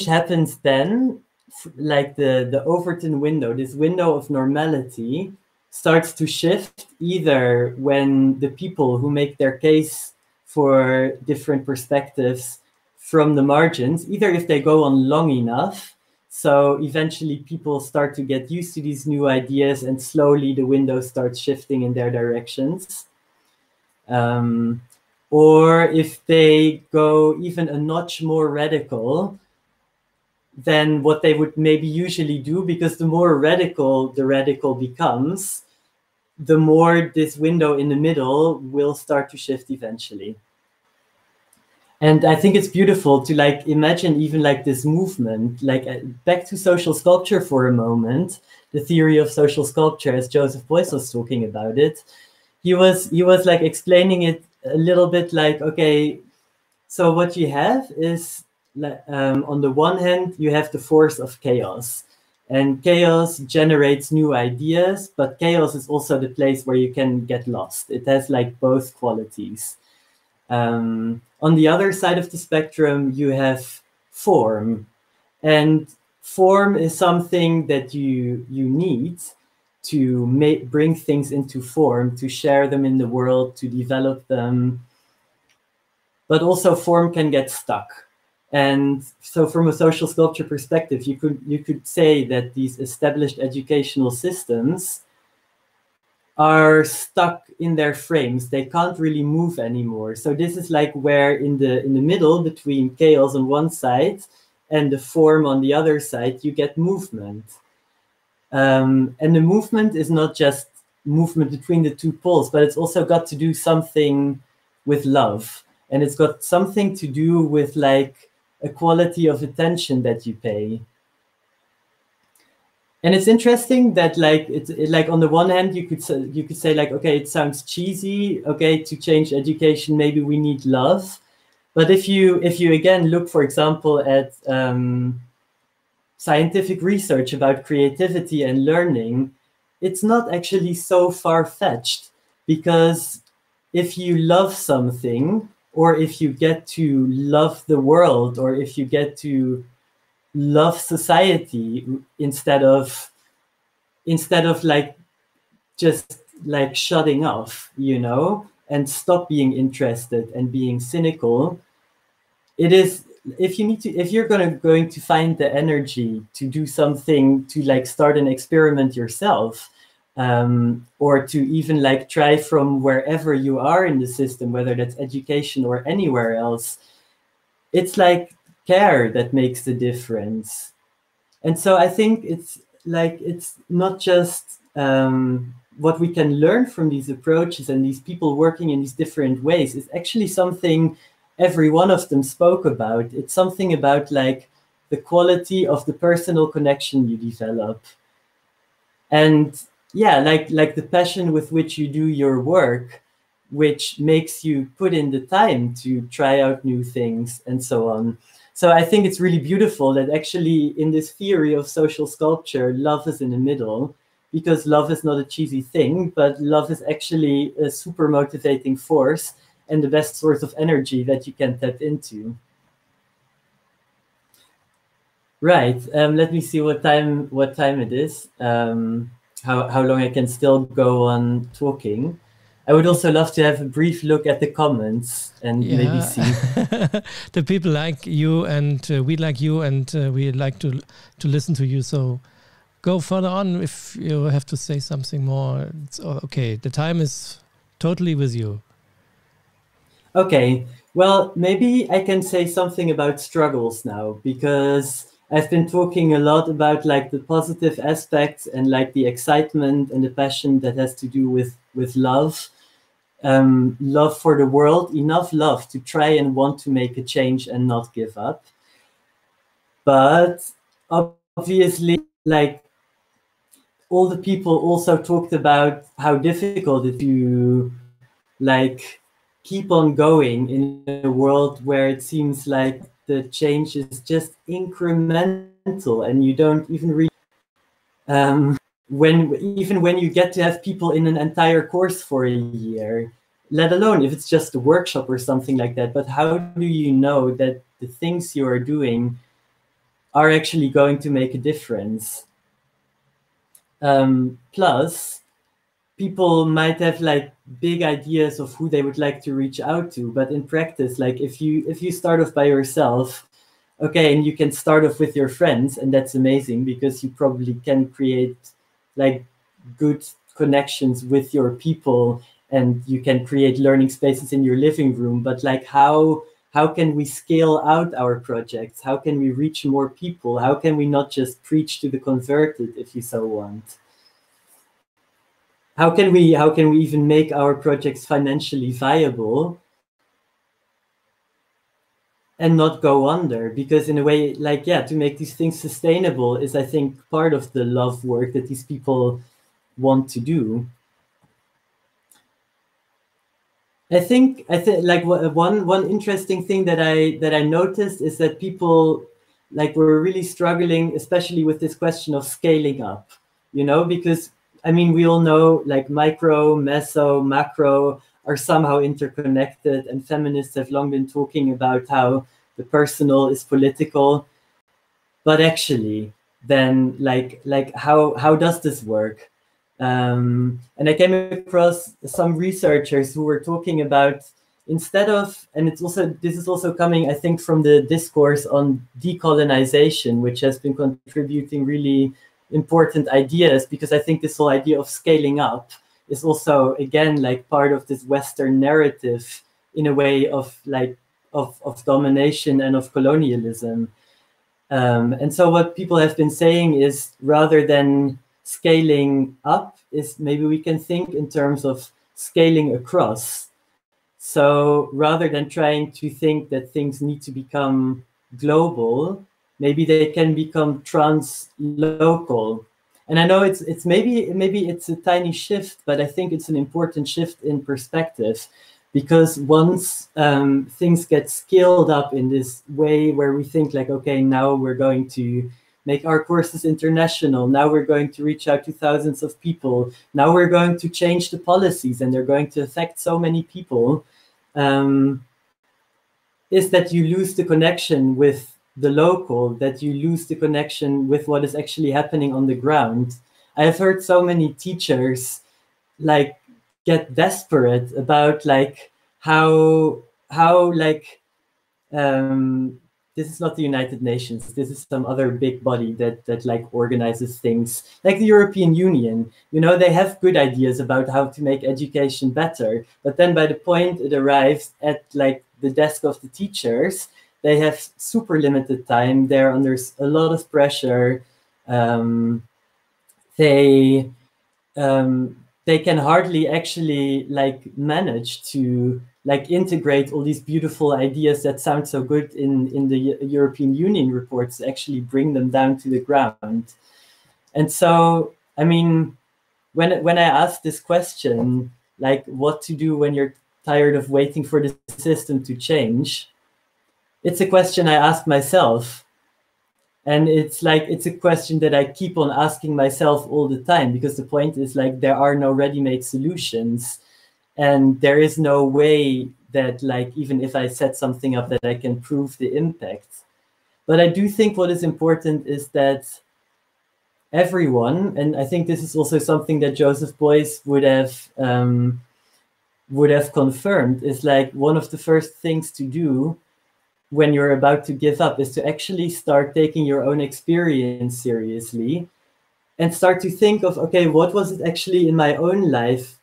Speaker 6: happens then, like the Overton window, this window of normality starts to shift either when the people who make their case for different perspectives from the margins, either if they go on long enough, So eventually people start to get used to these new ideas, and slowly the window starts shifting in their directions. Or if they go even a notch more radical than what they would maybe usually do, because the more radical the radical becomes, the more this window in the middle will start to shift eventually. And I think it's beautiful to like imagine even like this movement, like back to social sculpture for a moment, the theory of social sculpture as Joseph Beuys was talking about it. He was like explaining it a little bit like, okay, so what you have is on the one hand, you have the force of chaos, and chaos generates new ideas, but chaos is also the place where you can get lost. It has like both qualities. On the other side of the spectrum, you have form, and form is something that you need to bring things into form, to share them in the world, to develop them. But also form can get stuck. And so from a social sculpture perspective, you could say that these established educational systems are stuck in their frames. They can't really move anymore. So this is like where in the middle between chaos on one side and the form on the other side, you get movement. And the movement is not just movement between the two poles, but it's also got to do something with love. And it's got something to do with like a quality of attention that you pay. And it's interesting that like like on the one hand you could say like, okay, it sounds cheesy, okay, to change education maybe we need love. But if you again look, for example, at scientific research about creativity and learning, it's not actually so far-fetched, because if you love something, or if you get to love the world, or if you get to love society instead of like just like shutting off, you know, and stop being interested and being cynical, it is, if you're going to find the energy to do something, to like start an experiment yourself, or to even like try from wherever you are in the system, whether that's education or anywhere else, it's like care that makes the difference. And so I think it's like, it's not just what we can learn from these approaches and these people working in these different ways. It's actually something every one of them spoke about. It's something about like the quality of the personal connection you develop. And yeah, like the passion with which you do your work, which makes you put in the time to try out new things and so on. So I think it's really beautiful that actually in this theory of social sculpture, love is in the middle, because love is not a cheesy thing, but love is actually a super motivating force and the best source of energy that you can tap into. Right, let me see what time it is, how long I can still go on talking. I would also love to have a brief look at the comments and maybe see.
Speaker 4: The people like you, and we like you, and we like to listen to you. So go further on if you have to say something more. It's okay. The time is totally with you.
Speaker 6: Okay. Well, maybe I can say something about struggles now, because I've been talking a lot about like the positive aspects and like the excitement and the passion that has to do with love. Love for the world, enough love to try and want to make a change and not give up. But obviously, like all the people also talked about how difficult it is to like keep on going in a world where it seems like the change is just incremental and you don't even really when you get to have people in an entire course for a year, let alone if it's just a workshop or something like that. But how do you know that the things you are doing are actually going to make a difference? Plus, people might have like big ideas of who they would like to reach out to, but in practice, like if you start off by yourself, okay, and you can start off with your friends, and that's amazing because you probably can create like good connections with your people, and you can create learning spaces in your living room. But like, how can we scale out our projects? How can we reach more people? How can we not just preach to the converted, if you so want? How can we even make our projects financially viable and not go under? Because in a way, like, yeah, to make these things sustainable is, I think, part of the love work that these people want to do. I think like one interesting thing that I noticed is that people like were really struggling, especially with this question of scaling up, you know, because I mean, we all know like micro, meso, macro are somehow interconnected, and feminists have long been talking about how the personal is political. But actually, then like how does this work? And I came across some researchers who were talking about, instead of, and this is also coming, I think, from the discourse on decolonization, which has been contributing really important ideas, because I think this whole idea of scaling up is also, again, like part of this Western narrative in a way of like of domination and of colonialism. And so what people have been saying is, rather than scaling up, is maybe we can think in terms of scaling across. So rather than trying to think that things need to become global, maybe they can become trans-local. And I know it's maybe it's a tiny shift, but I think it's an important shift in perspective, because once things get scaled up in this way where we think like, okay, now we're going to make our courses international, now we're going to reach out to thousands of people, now we're going to change the policies and they're going to affect so many people, is that you lose the connection with the local, that you lose the connection with what is actually happening on the ground. I have heard so many teachers like get desperate about like how like this is not the United Nations, this is some other big body that like organizes things, like the European Union. You know, they have good ideas about how to make education better, but then by the point it arrives at like the desk of the teachers, they have super limited time, they're under a lot of pressure, they can hardly actually like manage to like integrate all these beautiful ideas that sound so good in the European Union reports, actually bring them down to the ground. And so, I mean, when I ask this question, like what to do when you're tired of waiting for the system to change, it's a question I ask myself. And it's like, it's a question that I keep on asking myself all the time, because the point is like, there are no ready-made solutions. And there is no way that like, even if I set something up, that I can prove the impact. But I do think what is important is that everyone, and I think this is also something that Joseph Beuys would have confirmed, is like one of the first things to do when you're about to give up is to actually start taking your own experience seriously and start to think of, okay, what was it actually in my own life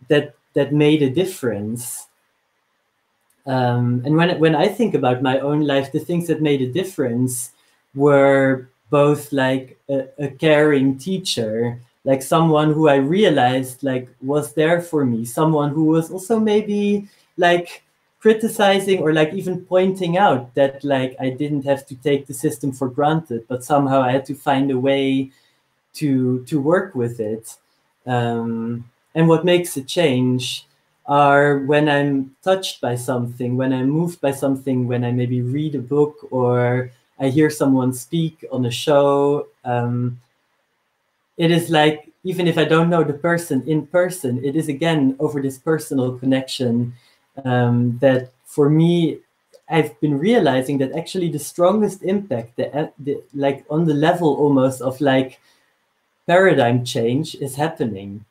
Speaker 6: that made a difference? And when I think about my own life, the things that made a difference were both like a caring teacher, like someone who I realized like was there for me, someone who was also maybe like criticizing or like even pointing out that like I didn't have to take the system for granted, but somehow I had to find a way to work with it. And what makes a change are when I'm touched by something, when I'm moved by something, when I maybe read a book or I hear someone speak on a show. It is like, even if I don't know the person in person, it is again over this personal connection that for me, I've been realizing that actually the strongest impact, like on the level almost of like paradigm change, is happening.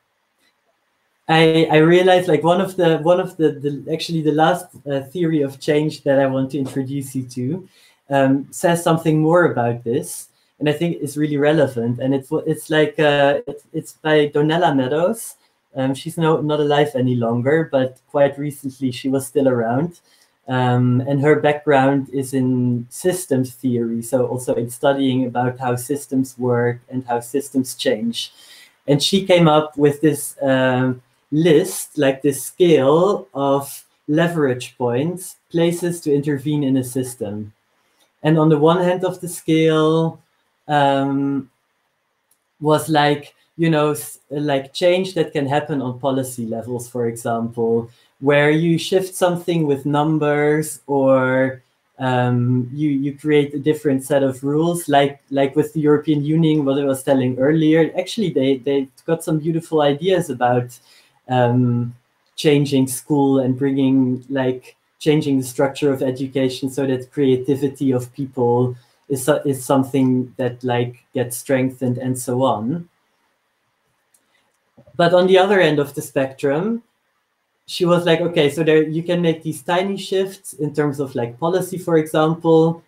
Speaker 6: I realized like one of the actually the last theory of change that I want to introduce you to says something more about this, and I think it's really relevant. And it's by Donella Meadows. She's not alive any longer, but quite recently she was still around. And her background is in systems theory, so also in studying about how systems work and how systems change. And she came up with this list, like this scale of leverage points, places to intervene in a system. And on the one hand of the scale was like, you know, like change that can happen on policy levels, for example, where you shift something with numbers, or you create a different set of rules, like with the European Union, what I was telling earlier. Actually, they got some beautiful ideas about changing school and changing the structure of education so that creativity of people is something that gets strengthened and so on. But on the other end of the spectrum, she was like, okay, so there you can make these tiny shifts in terms of policy, for example,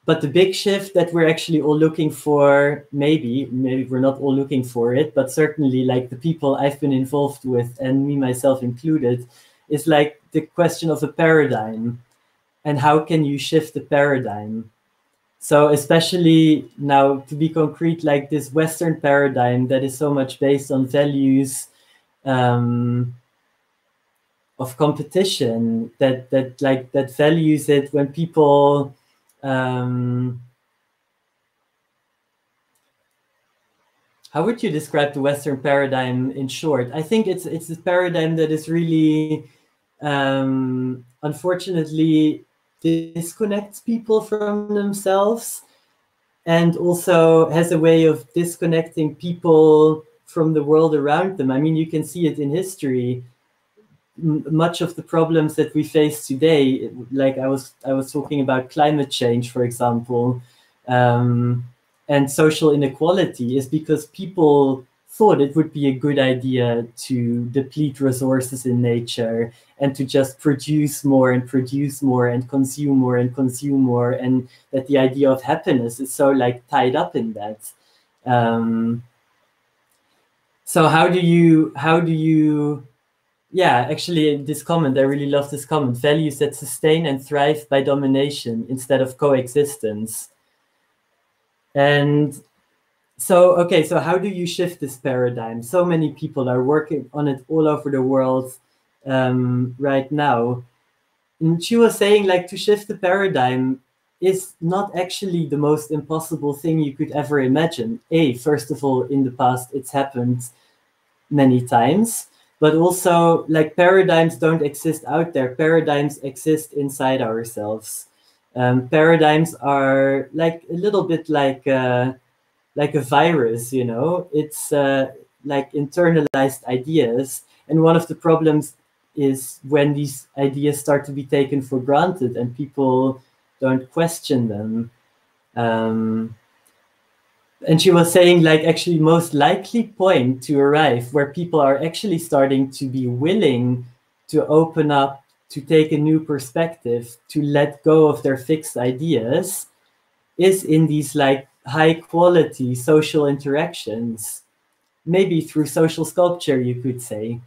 Speaker 6: but the big shift that we're actually all looking for, maybe we're not all looking for it, but certainly the people I've been involved with, and me myself included, is the question of a paradigm, and how can you shift the paradigm? So especially now, to be concrete, this Western paradigm that is so much based on values of competition, that values it when people how would you describe the Western paradigm in short? I think it's a paradigm that is really unfortunately disconnects people from themselves, and also has a way of disconnecting people from the world around them. I mean, you can see it in history. Much of the problems that we face today, I was talking about climate change, for example, and social inequality, is because people thought it would be a good idea to deplete resources in nature and to just produce more and produce more and consume more and consume more, and that the idea of happiness is so tied up in that. So how do you yeah, actually, this comment, I really love this comment: values that sustain and thrive by domination instead of coexistence. And so, okay, so how do you shift this paradigm? So many people are working on it all over the world right now. And she was saying, to shift the paradigm is not actually the most impossible thing you could ever imagine. First of all, in the past, it's happened many times. But also, paradigms don't exist out there. Paradigms exist inside ourselves. Paradigms are a little bit like a virus, you know. It's internalized ideas. And one of the problems is when these ideas start to be taken for granted and people don't question them. And she was saying, actually most likely point to arrive where people are actually starting to be willing to open up, to take a new perspective, to let go of their fixed ideas, is in these high quality social interactions, maybe through social sculpture, you could say.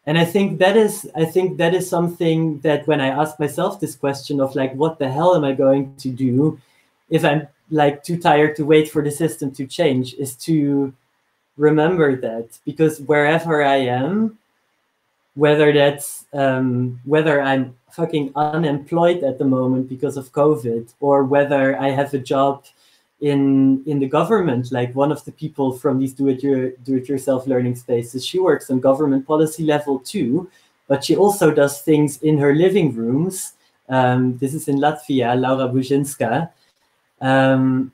Speaker 6: And I think that is something that when I ask myself this question of what the hell am I going to do if I'm too tired to wait for the system to change, is to remember that, because wherever I am, whether that's whether I'm fucking unemployed at the moment because of COVID, or whether I have a job in the government, one of the people from these do-it-yourself learning spaces, she works on government policy level too, but she also does things in her living rooms. This is in Latvia, Laura Bujinska. And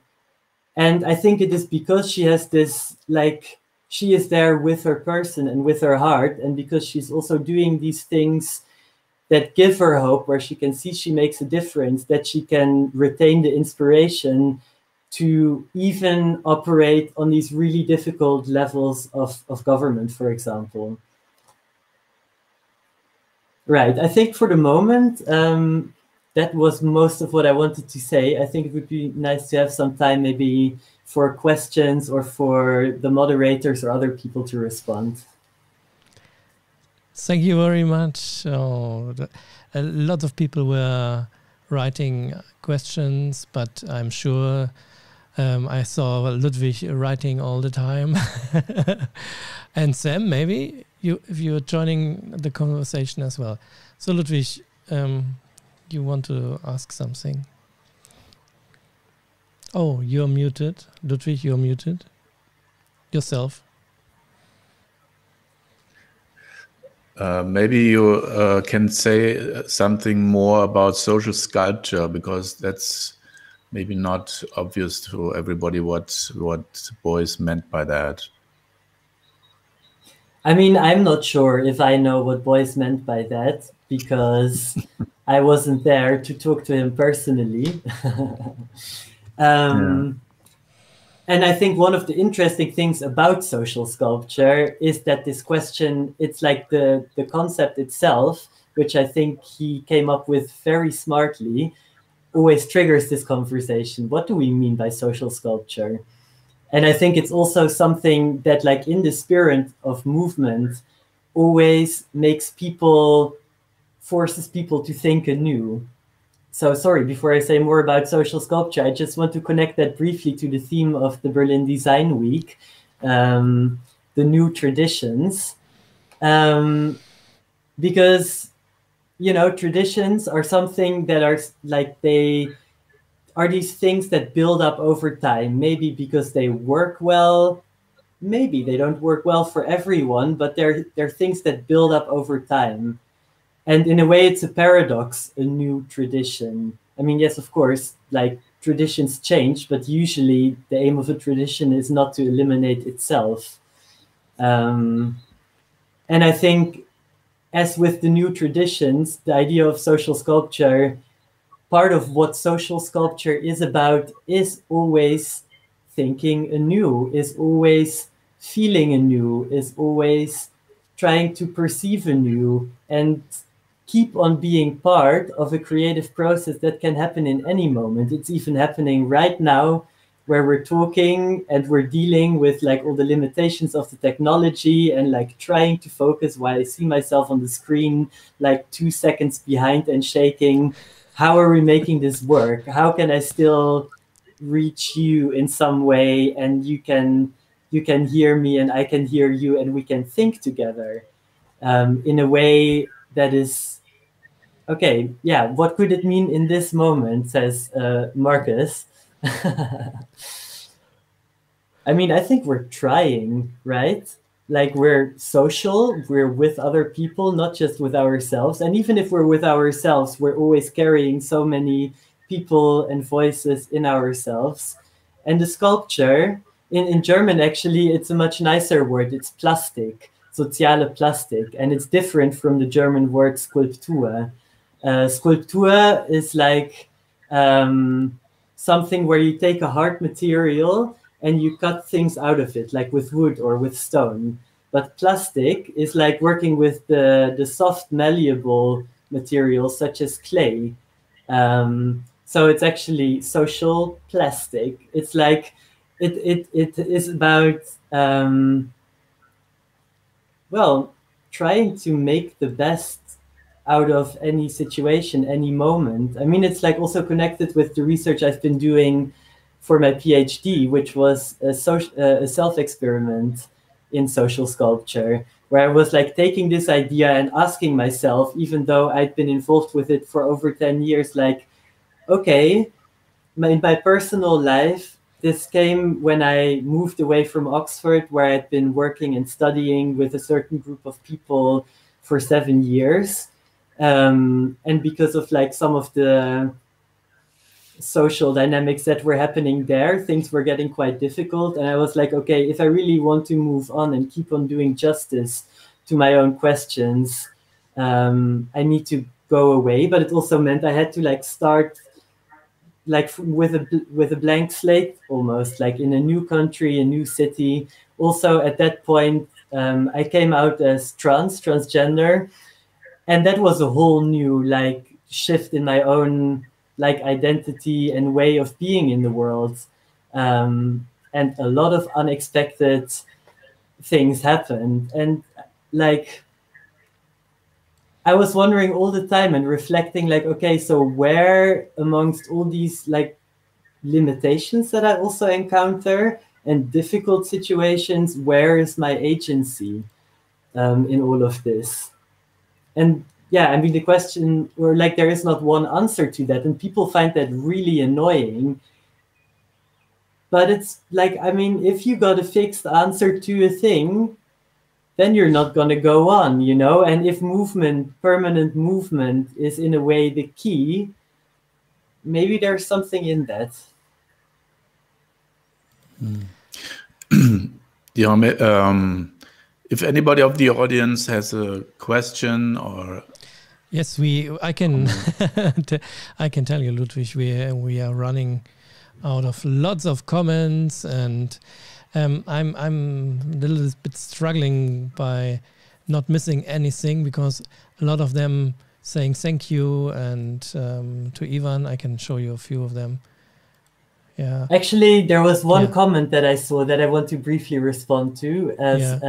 Speaker 6: I think it is because she has this, she is there with her person and with her heart, and because she's also doing these things that give her hope, where she can see she makes a difference, that she can retain the inspiration to even operate on these really difficult levels of government, for example. Right, I think for the moment, that was most of what I wanted to say. I think it would be nice to have some time maybe for questions or for the moderators or other people to respond.
Speaker 4: Thank you very much. A lot of people were writing questions, but I'm sure I saw Ludwig writing all the time. And Sam, maybe if you're joining the conversation as well. So Ludwig, you want to ask something? Oh, you're muted. Ludwig, you're muted. Yourself.
Speaker 5: Maybe you can say something more about social sculpture, because that's maybe not obvious to everybody what Beuys meant by that.
Speaker 6: I mean, I'm not sure if I know what Beuys meant by that, because I wasn't there to talk to him personally. And I think one of the interesting things about social sculpture is that this question, it's like the concept itself, which I think he came up with very smartly, always triggers this conversation. What do we mean by social sculpture? And I think it's also something that, like, in the spirit of movement, always forces people to think anew. So sorry, before I say more about social sculpture, I just want to connect that briefly to the theme of the Berlin Design Week, the new traditions. Because, you know, traditions are something that are like, they are these things that build up over time, maybe because they work well, maybe they don't work well for everyone, but they're things that build up over time. And in a way, it's a paradox, a new tradition. I mean, yes, of course, like, traditions change, but usually the aim of a tradition is not to eliminate itself. And I think, as with the new traditions, the idea of social sculpture, part of what social sculpture is about is always thinking anew, is always feeling anew, is always trying to perceive anew, and keep on being part of a creative process that can happen in any moment. It's even happening right now, where we're talking and we're dealing with, like, all the limitations of the technology and, like, trying to focus while I see myself on the screen, like, 2 seconds behind and shaking. How are we making this work? How can I still reach you in some way, and you can hear me and I can hear you, and we can think together in a way that is, okay, yeah, what could it mean in this moment, says Marcus. I mean, I think we're trying, right? Like, we're social, we're with other people, not just with ourselves. And even if we're with ourselves, we're always carrying so many people and voices in ourselves. And the sculpture, in German, actually, it's a much nicer word. It's Plastik, soziale Plastik. And it's different from the German word Skulptur. Sculptur is like something where you take a hard material and you cut things out of it, like with wood or with stone. But plastic is like working with the soft, malleable materials such as clay. So it's actually social plastic. It's like, it is about, well, trying to make the best out of any situation, any moment. I mean, it's like also connected with the research I've been doing for my PhD, which was a self-experiment in social sculpture, where I was like taking this idea and asking myself, even though I'd been involved with it for over 10 years, like, okay, in my personal life, this came when I moved away from Oxford, where I'd been working and studying with a certain group of people for 7 years. And because of like some of the social dynamics that were happening there, things were getting quite difficult. And I was like, okay, if I really want to move on and keep on doing justice to my own questions, I need to go away. But it also meant I had to like start like with a blank slate, almost like in a new country, a new city. Also at that point, I came out as transgender. And that was a whole new like shift in my own like identity and way of being in the world. And a lot of unexpected things happened. And like, I was wondering all the time and reflecting like, okay, so where amongst all these like limitations that I also encounter and difficult situations, where is my agency in all of this? And yeah, I mean, the question, or like, there is not one answer to that, and people find that really annoying. But it's like, I mean, if you got a fixed answer to a thing, then you're not going to go on, you know? And if movement, permanent movement, is in a way the key, maybe there's something in that.
Speaker 5: Yeah, if anybody of the audience has a question or
Speaker 4: yes, I can I can tell you, Ludwig, we are running out of lots of comments, and I'm a little bit struggling by not missing anything, because a lot of them saying thank you, and to Ivan, I can show you a few of them. Yeah.
Speaker 6: Actually, there was one comment that I saw that I want to briefly respond to, as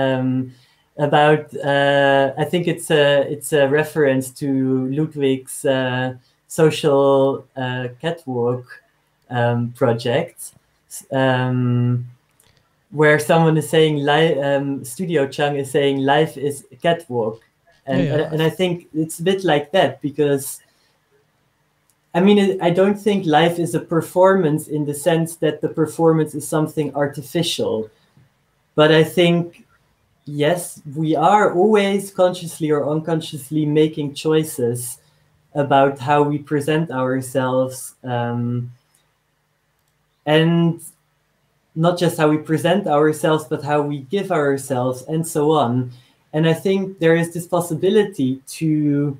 Speaker 6: about I think it's a reference to Ludwig's social catwalk project, where someone is saying Studio Chang is saying life is a catwalk, and I think it's a bit like that, because I mean, I don't think life is a performance in the sense that the performance is something artificial. But I think, yes, we are always consciously or unconsciously making choices about how we present ourselves. And not just how we present ourselves, but how we give ourselves, and so on. And I think there is this possibility to,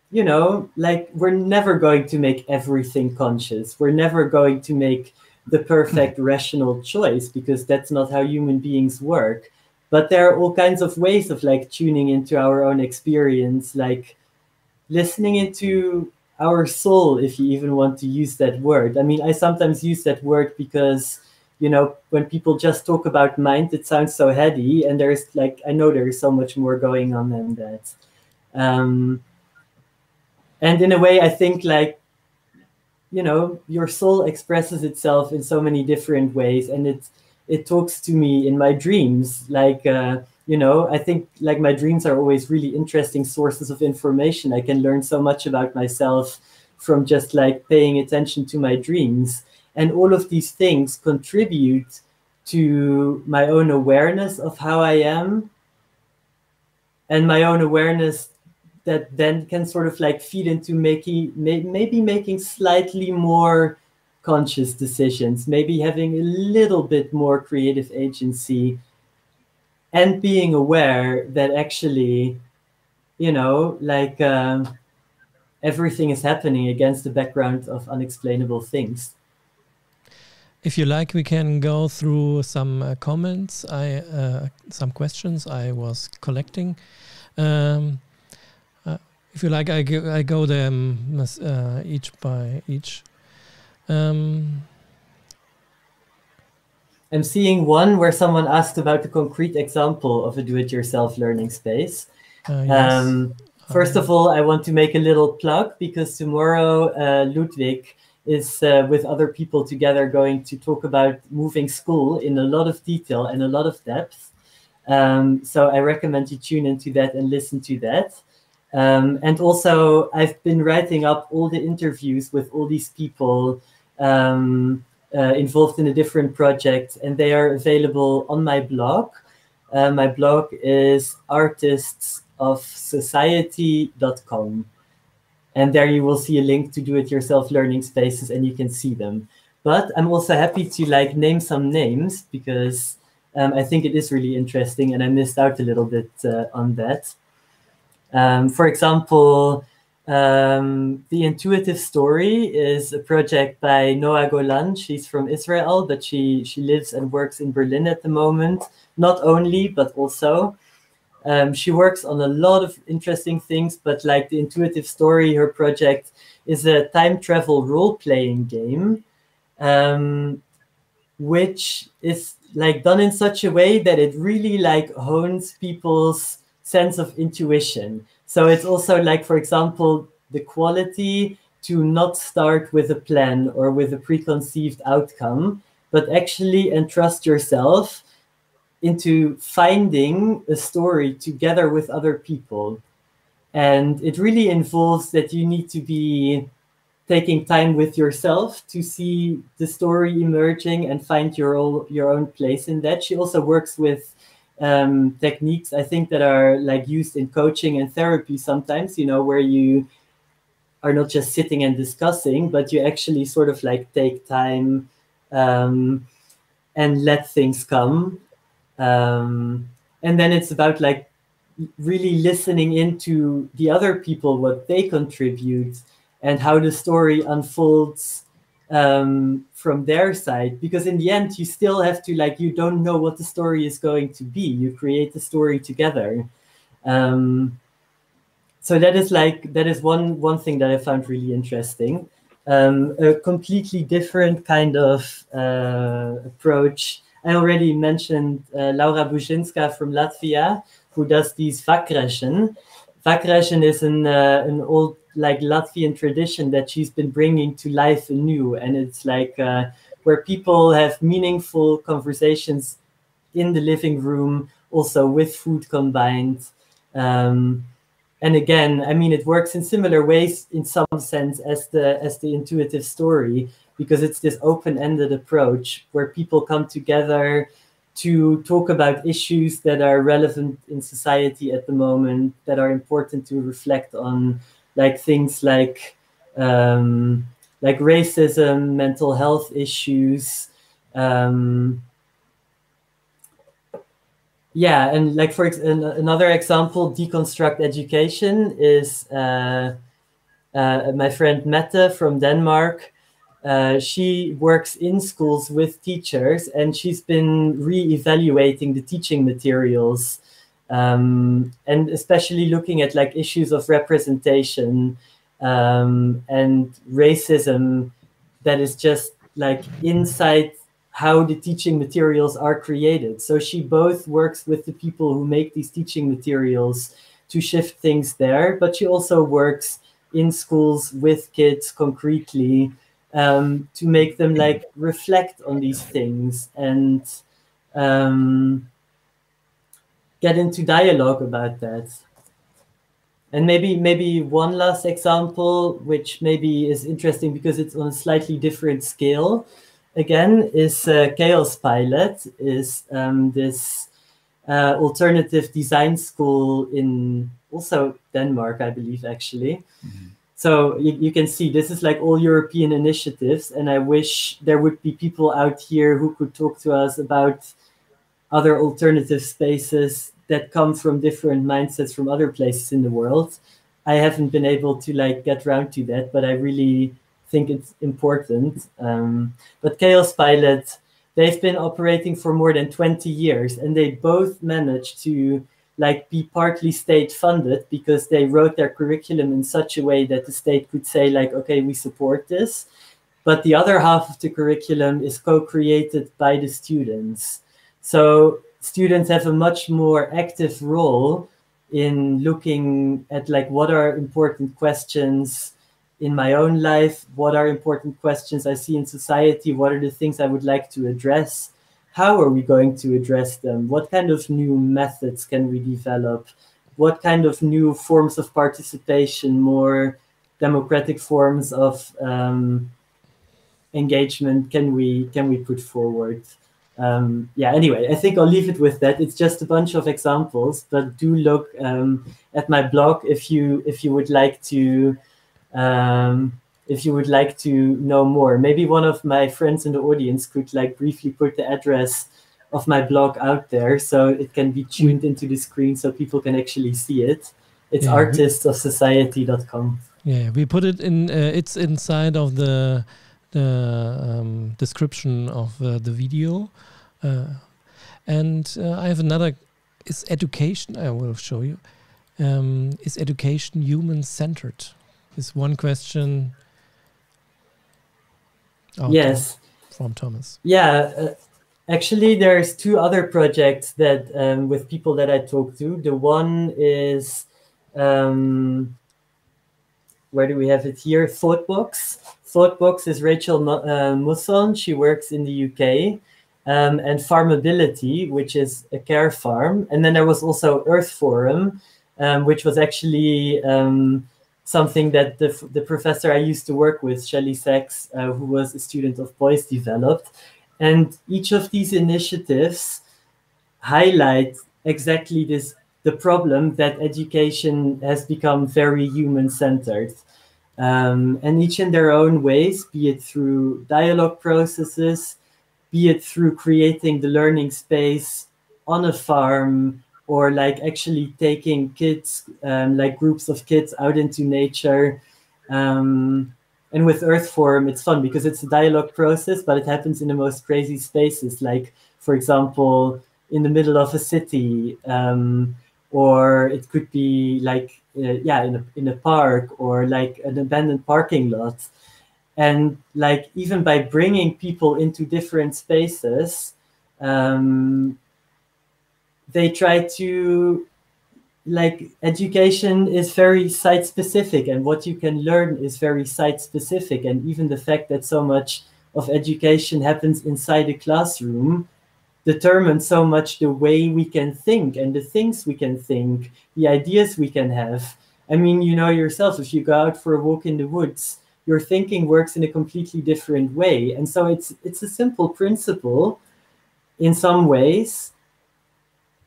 Speaker 6: you know, like, we're never going to make everything conscious. We're never going to make the perfect rational choice, because that's not how human beings work. But there are all kinds of ways of like tuning into our own experience, like listening into our soul, if you even want to use that word. I mean, I sometimes use that word because, you know, when people just talk about mind, it sounds so heady, and there's like, I know there is so much more going on than that. And in a way, I think, like, you know, your soul expresses itself in so many different ways, and it talks to me in my dreams. Like, you know, I think like my dreams are always really interesting sources of information. I can learn so much about myself from just like paying attention to my dreams. And all of these things contribute to my own awareness of how I am, and my own awareness that then can sort of like feed into maybe making slightly more conscious decisions, maybe having a little bit more creative agency, and being aware that actually, you know, like everything is happening against the background of unexplainable things.
Speaker 4: If you like, we can go through some comments, some questions I was collecting. If you like, I go them each by each.
Speaker 6: I'm seeing one where someone asked about a concrete example of a do-it-yourself learning space.
Speaker 4: Yes.
Speaker 6: First of all, I want to make a little plug, because tomorrow Ludwig is with other people together going to talk about moving school in a lot of detail and a lot of depth. So I recommend you tune into that and listen to that. And also, I've been writing up all the interviews with all these people involved in a different project, and they are available on my blog. My blog is artistsofsociety.com. And there you will see a link to do-it-yourself learning spaces, and you can see them. But I'm also happy to like name some names, because I think it is really interesting, and I missed out a little bit on that. For example, The Intuitive Story is a project by Noah Golan. She's from Israel, but she lives and works in Berlin at the moment. Not only, but also. She works on a lot of interesting things, but like the Intuitive Story, her project is a time travel role-playing game, which is like done in such a way that it really like hones people's sense of intuition. So it's also like, for example, the quality to not start with a plan or with a preconceived outcome, but actually entrust yourself into finding a story together with other people. And it really involves that you need to be taking time with yourself to see the story emerging and find your own place in that. She also works with techniques, I think, that are like used in coaching and therapy sometimes, you know, where you are not just sitting and discussing, but you actually sort of like take time and let things come. And then it's about like really listening into the other people, what they contribute, and how the story unfolds from their side. Because in the end, you still have to, like, you don't know what the story is going to be. You create the story together. So that is one thing that I found really interesting. A completely different kind of approach. I already mentioned Laura Buzinska from Latvia, who does these vakreshen. Vakreshen is an old like Latvian tradition that she's been bringing to life anew, and it's like where people have meaningful conversations in the living room, also with food combined. And again, I mean, it works in similar ways in some sense as the Intuitive Story, because it's this open-ended approach where people come together to talk about issues that are relevant in society at the moment, that are important to reflect on, like things like racism, mental health issues. Yeah, and like for another example, deconstruct education is my friend Mette from Denmark. She works in schools with teachers, and she's been re-evaluating the teaching materials, and especially looking at like issues of representation and racism that is just like inside how the teaching materials are created. So she both works with the people who make these teaching materials to shift things there, but she also works in schools with kids concretely to make them like reflect on these things and get into dialogue about that. And maybe one last example, which maybe is interesting because it's on a slightly different scale, again, is Chaos Pilot, is this alternative design school in also Denmark, I believe, actually. Mm-hmm. So you can see this is like all European initiatives, and I wish there would be people out here who could talk to us about other alternative spaces that come from different mindsets from other places in the world. I haven't been able to like get around to that, but I really think it's important. But Chaos Pilot, they've been operating for more than 20 years, and they both managed to like be partly state funded because they wrote their curriculum in such a way that the state could say like, okay, we support this. But the other half of the curriculum is co-created by the students. So students have a much more active role in looking at like what are important questions in my own life, what are important questions I see in society, what are the things I would like to address, how are we going to address them, what kind of new methods can we develop, what kind of new forms of participation, more democratic forms of engagement can we put forward. Yeah, anyway, I think I'll leave it with that. It's just a bunch of examples, but do look at my blog if you would like to know more. Maybe one of my friends in the audience could like briefly put the address of my blog out there so it can be tuned into the screen so people can actually see it. It's artistsofsociety.com.
Speaker 4: Yeah, we put it in. It's inside of the description of the video. And I have another is education, I will show you, is education human-centered? Is one question.
Speaker 6: Yes.
Speaker 4: From Thomas.
Speaker 6: Yeah, actually there's two other projects that with people that I talked to. The one is, where do we have it here? Thoughtbox. Thoughtbox is Rachel Musson. She works in the UK. And Farmability, which is a care farm. And then there was also Earth Forum, which was actually something that the professor I used to work with, Shelley Sachs, who was a student of Boyce, developed. And each of these initiatives highlight exactly the problem that education has become very human-centered. And each in their own ways, be it through dialogue processes, be it through creating the learning space on a farm, or like actually taking kids, like groups of kids out into nature. And with Earth Forum, it's fun because it's a dialogue process, but it happens in the most crazy spaces. Like, for example, in the middle of a city, or it could be like, in a park, or like an abandoned parking lot. And like, even by bringing people into different spaces, they try to, like, education is very site specific, and what you can learn is very site specific. And even the fact that so much of education happens inside a classroom determines so much the way we can think and the things we can think, the ideas we can have. I mean, you know yourself, if you go out for a walk in the woods, your thinking works in a completely different way. And so it's a simple principle in some ways.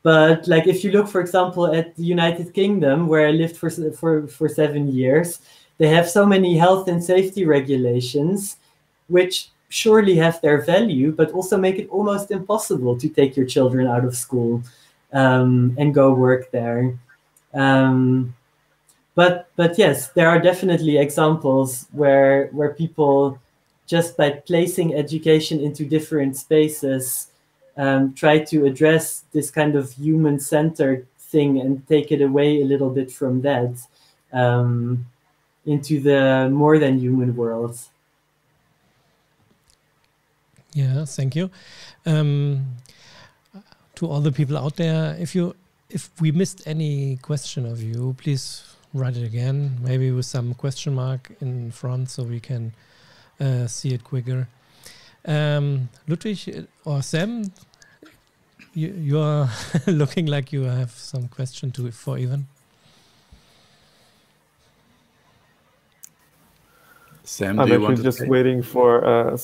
Speaker 6: But like, if you look, for example, at the United Kingdom, where I lived for 7 years, they have so many health and safety regulations, which surely have their value, but also make it almost impossible to take your children out of school and go work there. But yes, there are definitely examples where people, just by placing education into different spaces, try to address this kind of human-centered thing and take it away a little bit from that into the more than human world.
Speaker 4: Yeah, thank you. To all the people out there, if we missed any question of you, please write it again, maybe with some question mark in front so we can see it quicker. Ludwig or Sam, you are looking like you have some question for Ivan.
Speaker 5: Sam,
Speaker 7: I'm actually just waiting for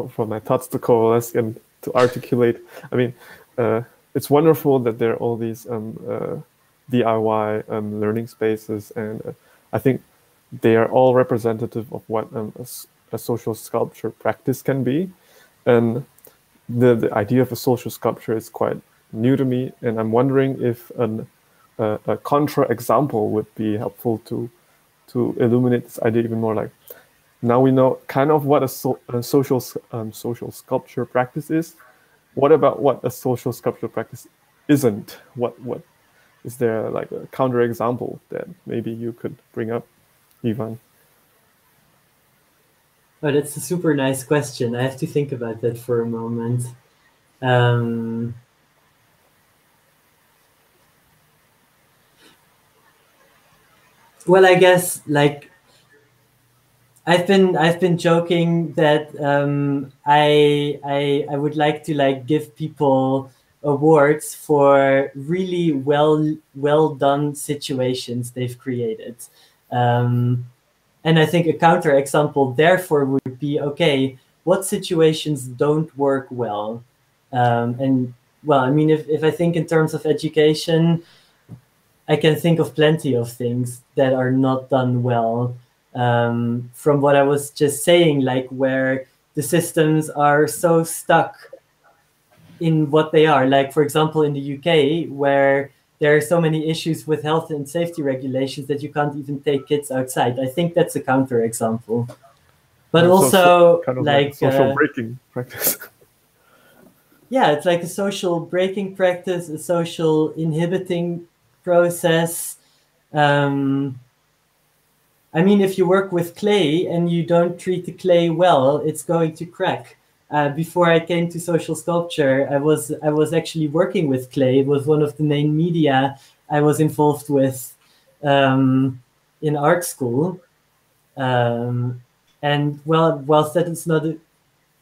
Speaker 7: for my thoughts to coalesce and to articulate. I mean, it's wonderful that there are all these DIY learning spaces, and I think they are all representative of what a social sculpture practice can be. And the idea of a social sculpture is quite new to me, and I'm wondering if a contra example would be helpful to illuminate this idea even more. Like, now we know kind of what a social sculpture practice is. What about what a social sculpture practice isn't? What is there, like a counter example that maybe you could bring up, Ivan?
Speaker 6: Oh, that's a super nice question. I have to think about that for a moment. Well, I guess, like, I've been joking that I would like to, like, give people awards for really well done situations they've created. And I think a counter example therefore would be, okay, what situations don't work well? And well, I mean, if I think in terms of education, I can think of plenty of things that are not done well. From what I was just saying, like, where the systems are so stuck in what they are. Like, for example, in the UK, where there are so many issues with health and safety regulations that you can't even take kids outside. I think that's a counter example. But also,
Speaker 7: kind of
Speaker 6: like
Speaker 7: social breaking practice.
Speaker 6: yeah, it's like a social breaking practice, a social inhibiting process. I mean, if you work with clay and you don't treat the clay well, it's going to crack. Before I came to social sculpture, I was actually working with clay. It was one of the main media I was involved with in art school. And whilst that is not a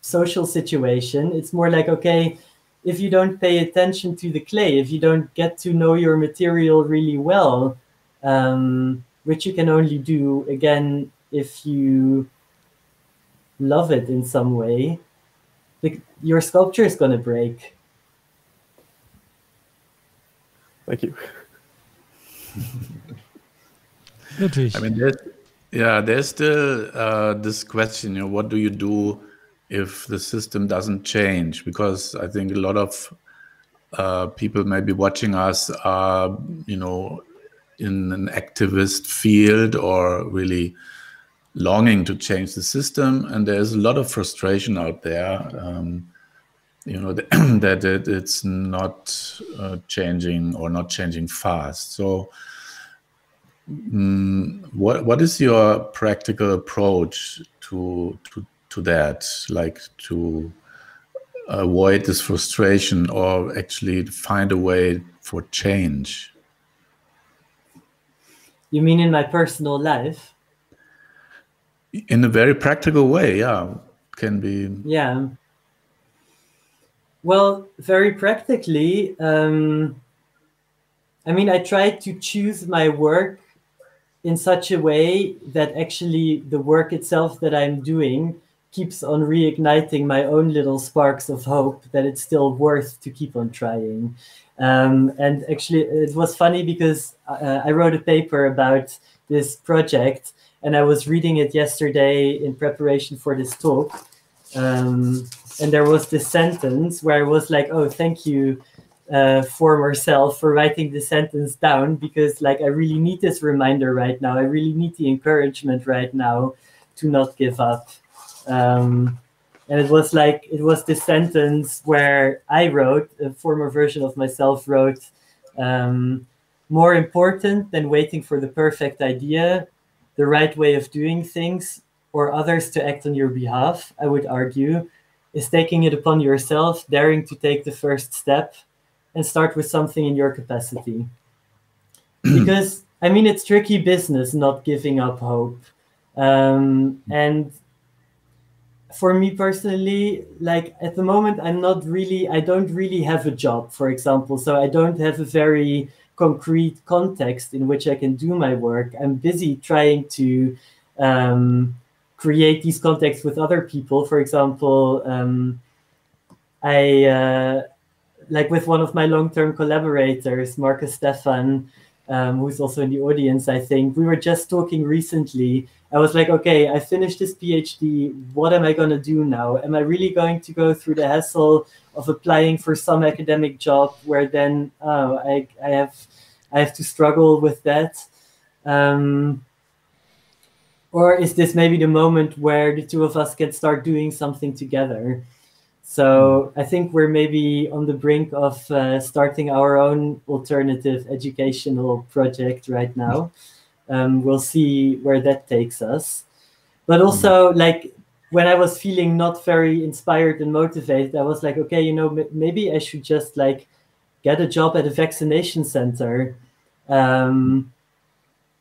Speaker 6: social situation, it's more like, okay, if you don't pay attention to the clay, if you don't get to know your material really well, which you can only do, again, if you love it in some way, your sculpture is going to break.
Speaker 7: Thank you.
Speaker 5: I mean, there's still this question, you know, what do you do if the system doesn't change? Because I think a lot of people maybe watching us are, you know, in an activist field or really longing to change the system, and there's a lot of frustration out there, you know, that it's not changing or not changing fast. So what is your practical approach to that, like to avoid this frustration or actually find a way for change?
Speaker 6: You mean in my personal life?
Speaker 5: In a very practical way, yeah, can be.
Speaker 6: Yeah. Well, very practically, I mean, I try to choose my work in such a way that actually the work itself that I'm doing keeps on reigniting my own little sparks of hope that it's still worth to keep on trying. And actually, it was funny because I wrote a paper about this project, and I was reading it yesterday in preparation for this talk. And there was this sentence where I was like, oh, thank you, former self, for writing this sentence down, because like I really need this reminder right now. I really need the encouragement right now to not give up. And it was like, it was this sentence where I wrote, a former version of myself wrote, more important than waiting for the perfect idea, the right way of doing things, or others to act on your behalf, I would argue, is taking it upon yourself, daring to take the first step and start with something in your capacity. Because, I mean, it's tricky business not giving up hope. And for me personally, like at the moment, I don't really have a job, for example. So I don't have a very concrete context in which I can do my work. I'm busy trying to create these contexts with other people. For example, I like with one of my long-term collaborators, Marcus Stefan, who's also in the audience, I think. We were just talking recently. I was like, okay, I finished this PhD. What am I going to do now? Am I really going to go through the hassle of applying for some academic job where then I have to struggle with that? Or is this maybe the moment where the two of us can start doing something together? So I think we're maybe on the brink of starting our own alternative educational project right now. We'll see where that takes us. But also, like, when I was feeling not very inspired and motivated, I was like, okay, you know, maybe I should just like get a job at a vaccination center,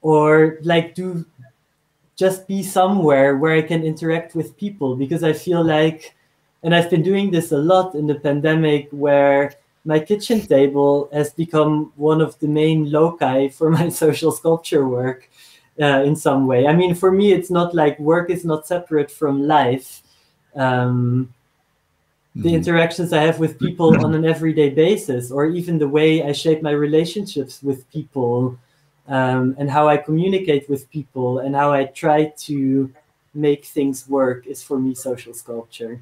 Speaker 6: or like just be somewhere where I can interact with people, because I feel like, and I've been doing this a lot in the pandemic, where my kitchen table has become one of the main loci for my social sculpture work in some way. I mean, for me, it's not like work is not separate from life. The interactions I have with people on an everyday basis, or even the way I shape my relationships with people, and how I communicate with people, and how I try to make things work, is for me social sculpture.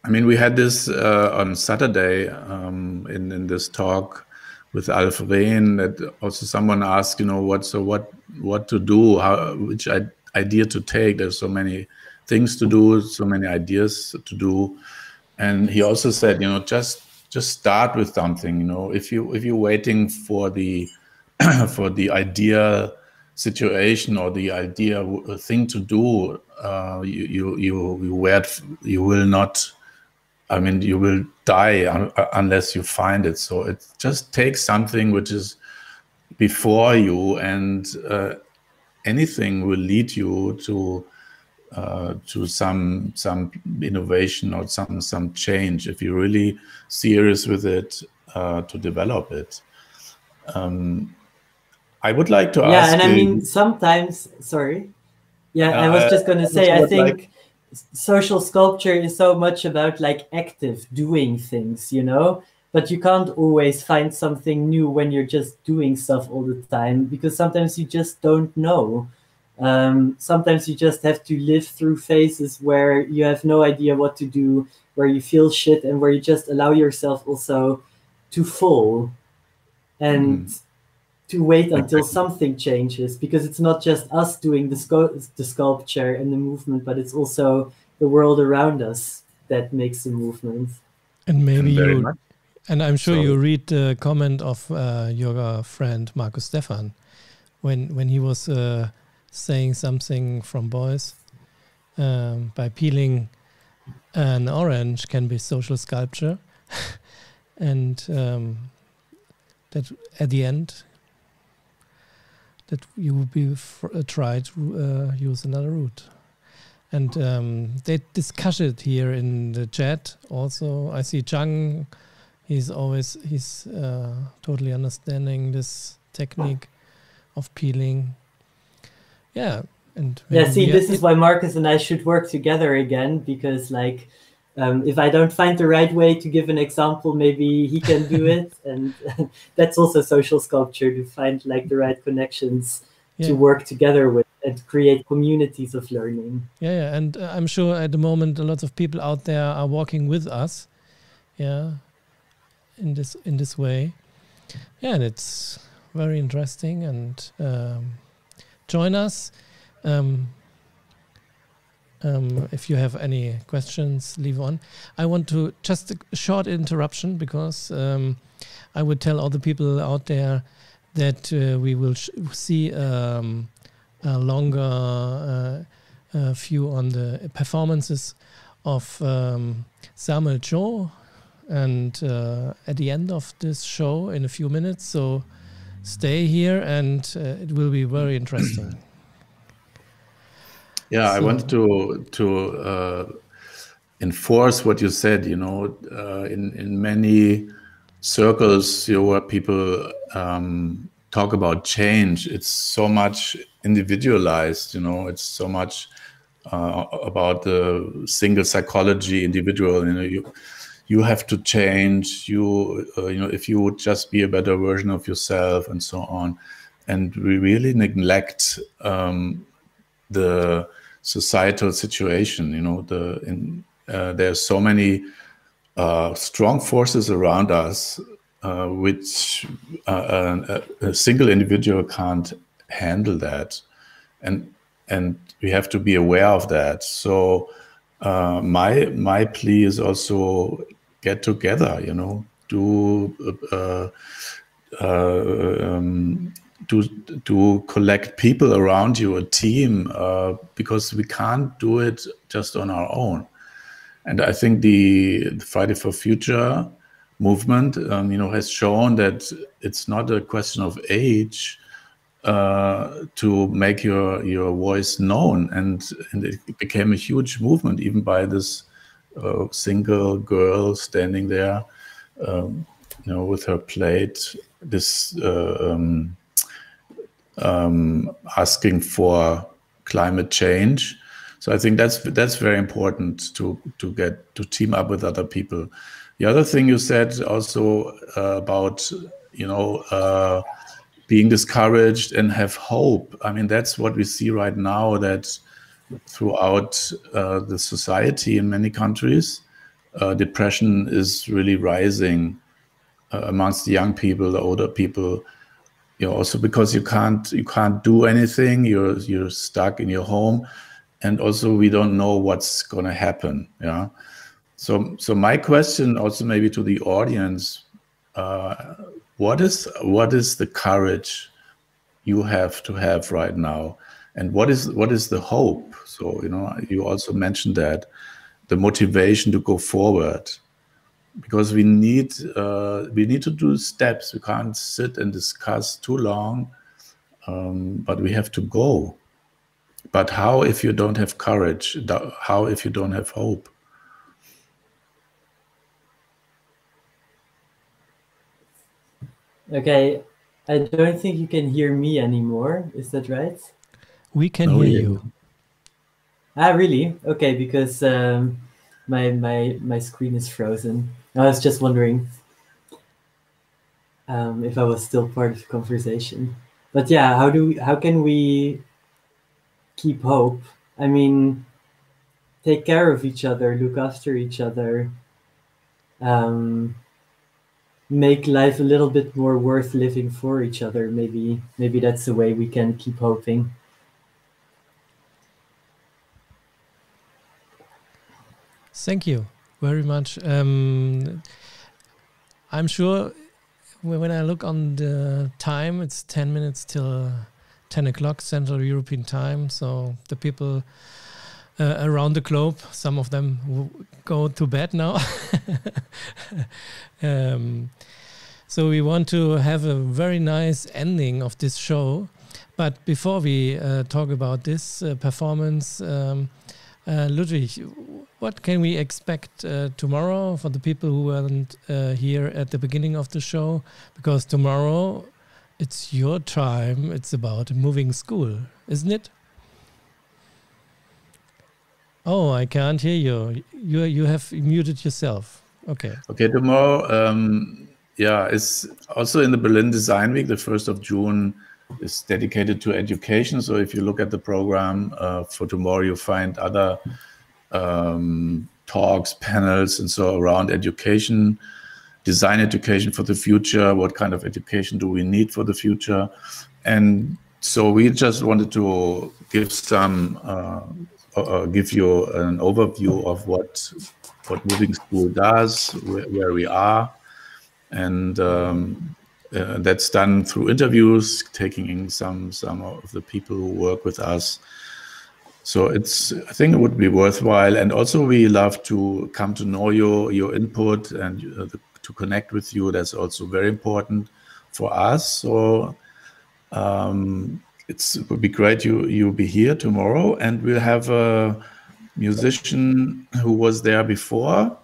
Speaker 5: I mean, we had this on Saturday in this talk with Alf Rehn, that also someone asked, you know, what to do, which idea to take. There's so many things to do, so many ideas to do. And he also said, just start with something. If you're waiting for the for the ideal situation or the idea thing to do, you will not. I mean, you will die unless you find it. So it just takes something which is before you, and anything will lead you to some innovation or some change if you're really serious with it, to develop it. I would like to ask.
Speaker 6: Yeah, and I mean, sometimes, sorry. Yeah, I was just going to say, I think social sculpture is so much about like active doing things, but you can't always find something new when you're just doing stuff all the time, because sometimes you just don't know. Sometimes you just have to live through phases where you have no idea what to do, where you feel shit, and where you just allow yourself also to fall and to wait until something changes, because it's not just us doing the sculpture and the movement, but it's also the world around us that makes the movement.
Speaker 4: And maybe and I'm sure you read the comment of your friend Markus Stephan when he was saying something from boys, by peeling an orange can be social sculpture, and that at the end that you will be try to use another route. And they discuss it here in the chat also. I see Zhang, he's totally understanding this technique of peeling. Yeah. And
Speaker 6: yeah, see, this is why Marcus and I should work together again, because like, if I don't find the right way to give an example, maybe he can do it. And that's also social sculpture, to find like the right connections to work together with and create communities of learning.
Speaker 4: Yeah, and I'm sure at the moment a lot of people out there are walking with us, in this way. Yeah, and it's very interesting. And join us. If you have any questions, leave on. I want to just a short interruption, because I would tell all the people out there that we will see a longer view on the performances of Samuel Cho, and at the end of this show in a few minutes. So stay here, and it will be very interesting.
Speaker 5: Yeah, I want to enforce what you said. In many circles, where people talk about change, it's so much individualized. It's so much about the single psychology, individual. You have to change. If you would just be a better version of yourself, and so on. And we really neglect the societal situation. There's so many strong forces around us, which a single individual can't handle that, and we have to be aware of that. So my plea is also get together. To collect people around you, a team, because we can't do it just on our own. And I think the Friday for Future movement, has shown that it's not a question of age to make your voice known, and it became a huge movement, even by this single girl standing there, with her plate, this. Asking for climate change. So I think that's very important to team up with other people. The other thing you said also about being discouraged and have hope. I mean, that's what we see right now, that throughout the society in many countries, depression is really rising amongst the young people, the older people. Also because you can't do anything, you're stuck in your home, and also we don't know what's going to happen. So my question also maybe to the audience, what is the courage you have to have right now? And what is the hope? So, you also mentioned that, the motivation to go forward, because we need to do steps. We can't sit and discuss too long, but we have to go. But how if you don't have courage? How if you don't have hope?
Speaker 6: Okay, I don't think you can hear me anymore. Is that right?
Speaker 4: We can hear you.
Speaker 6: Ah, really? Okay, because my screen is frozen. I was just wondering if I was still part of the conversation. But yeah, how can we keep hope? I mean, take care of each other, look after each other, make life a little bit more worth living for each other. Maybe that's the way we can keep hoping.
Speaker 4: Thank you very much. I'm sure when I look on the time, it's 10 minutes till 10 o'clock Central European time. So the people around the globe, some of them go to bed now. So we want to have a very nice ending of this show. But before we talk about this performance, Ludwig, what can we expect tomorrow for the people who weren't here at the beginning of the show? Because tomorrow it's your time. It's about moving school, isn't it? Oh, I can't hear you. You have muted yourself. Okay.
Speaker 5: Okay, tomorrow, it's also in the Berlin Design Week. The 1st of June is dedicated to education. So if you look at the program for tomorrow, you'll find other talks, panels, and so around education, design education for the future. What kind of education do we need for the future? And so we just wanted to give give you an overview of what Moving School does, where we are, and that's done through interviews, taking in some of the people who work with us. So I think it would be worthwhile, and also we love to come to know your input and to connect with you. That's also very important for us. So it would be great you be here tomorrow, and we'll have a musician who was there before,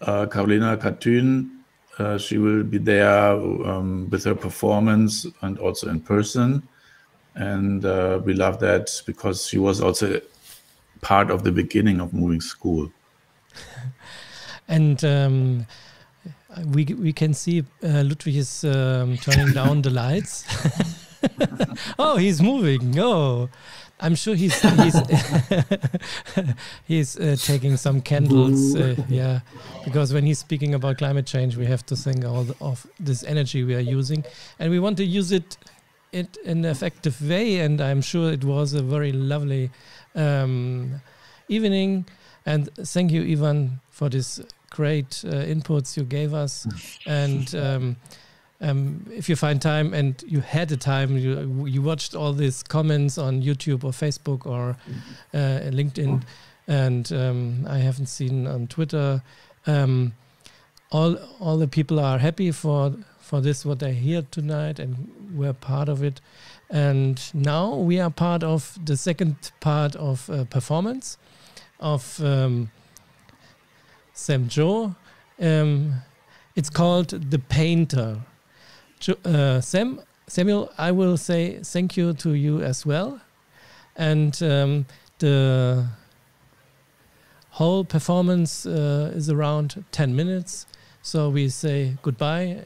Speaker 5: Carolina Katyn. She will be there with her performance and also in person. And we love that because she was also part of the beginning of Moving School.
Speaker 4: And we can see Ludwig is turning down the lights. Oh, he's moving. Oh, I'm sure he's taking some candles. Yeah, because when he's speaking about climate change, we have to think of this energy we are using, and we want to use it in an effective way. And I'm sure it was a very lovely evening. And thank you, Ivan, for this great inputs you gave us. And if you find time, and you had the time, you watched all these comments on YouTube or Facebook or LinkedIn, and I haven't seen on Twitter. All the people are happy for this, what they hear tonight, and we're part of it. And now we are part of the second part of performance of Sam Cho. It's called The Painter. Samuel, I will say thank you to you as well. And the whole performance is around 10 minutes. So we say goodbye,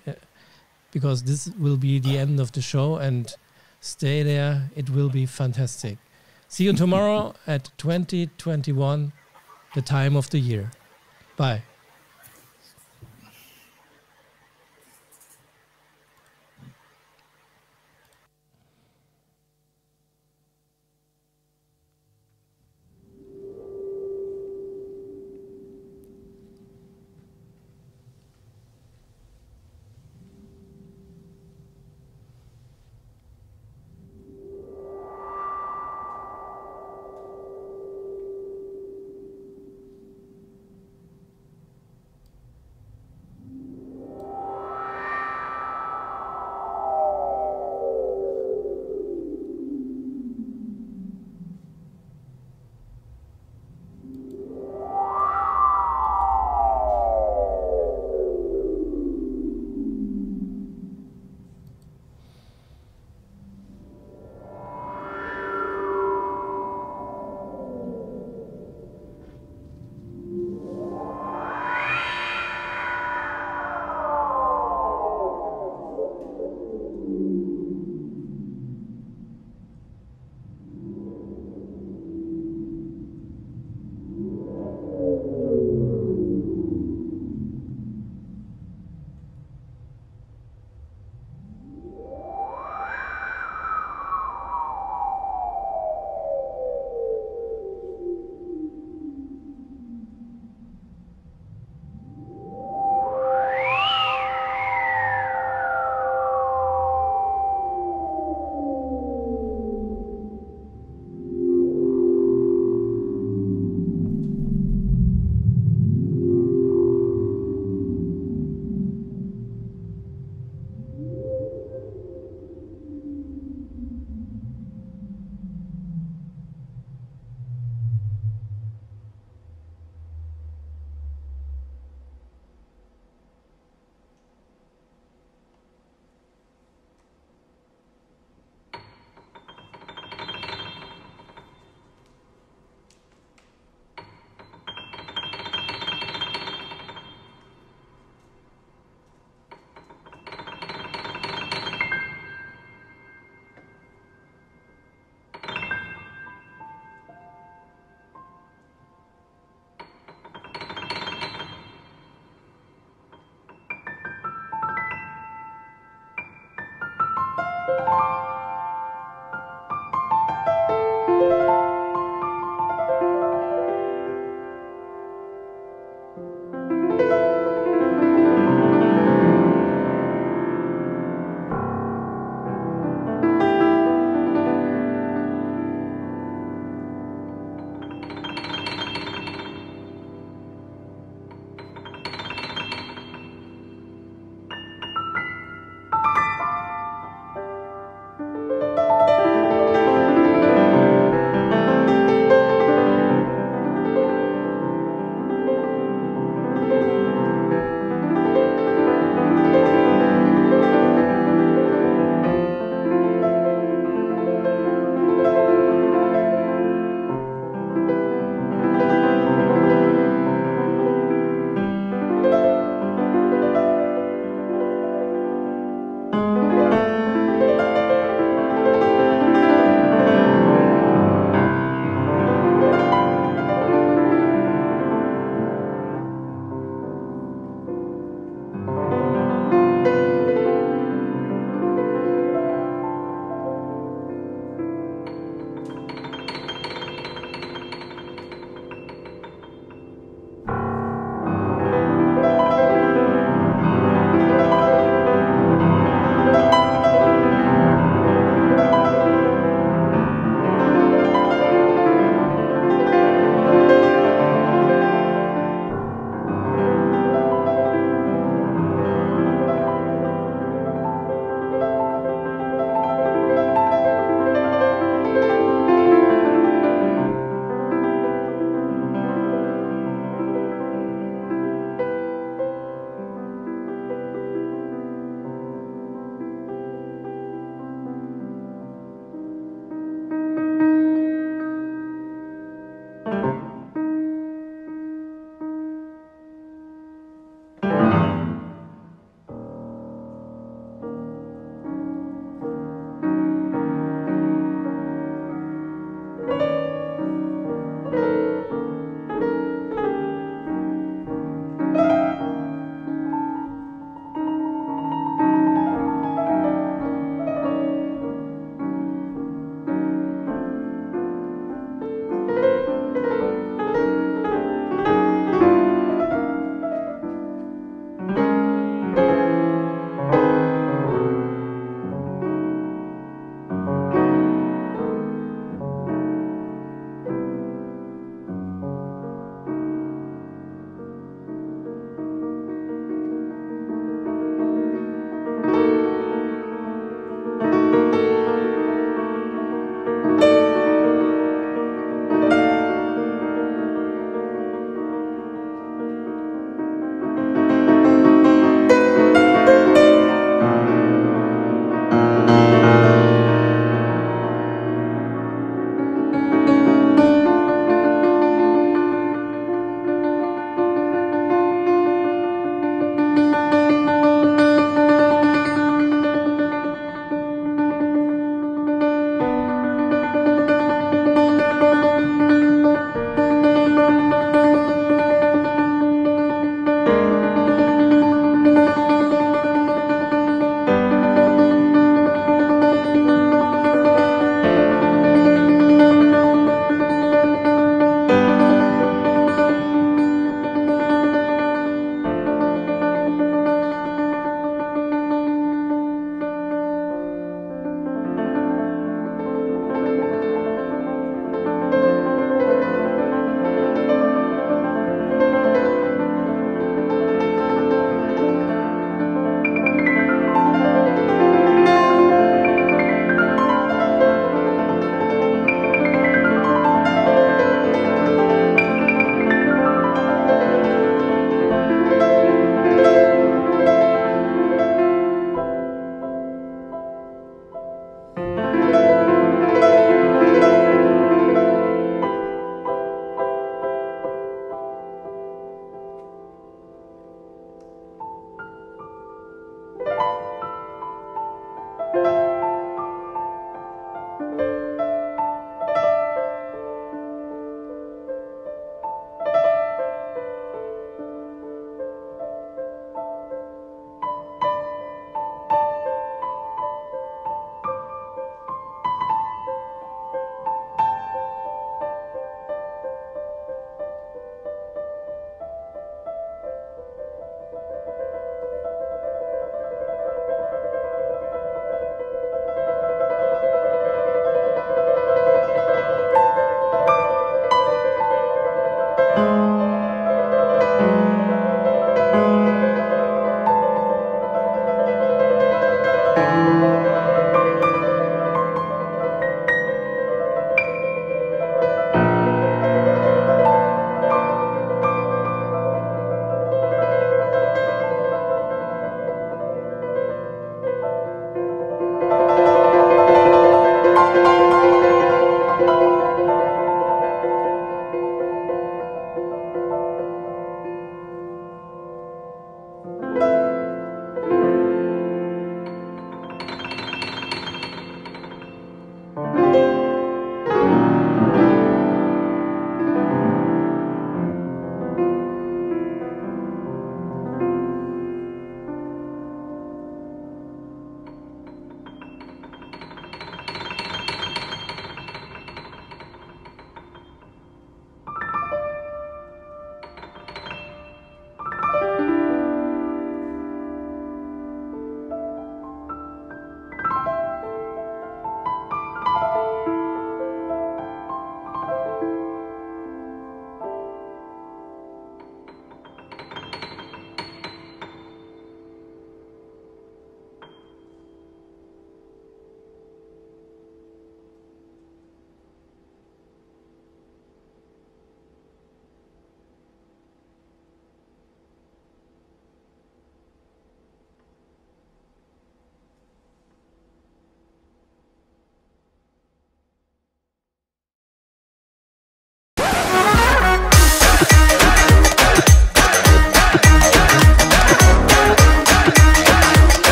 Speaker 4: because this will be the end of the show, and stay there. It will be fantastic. See you tomorrow at 2021, the time of the year. Bye.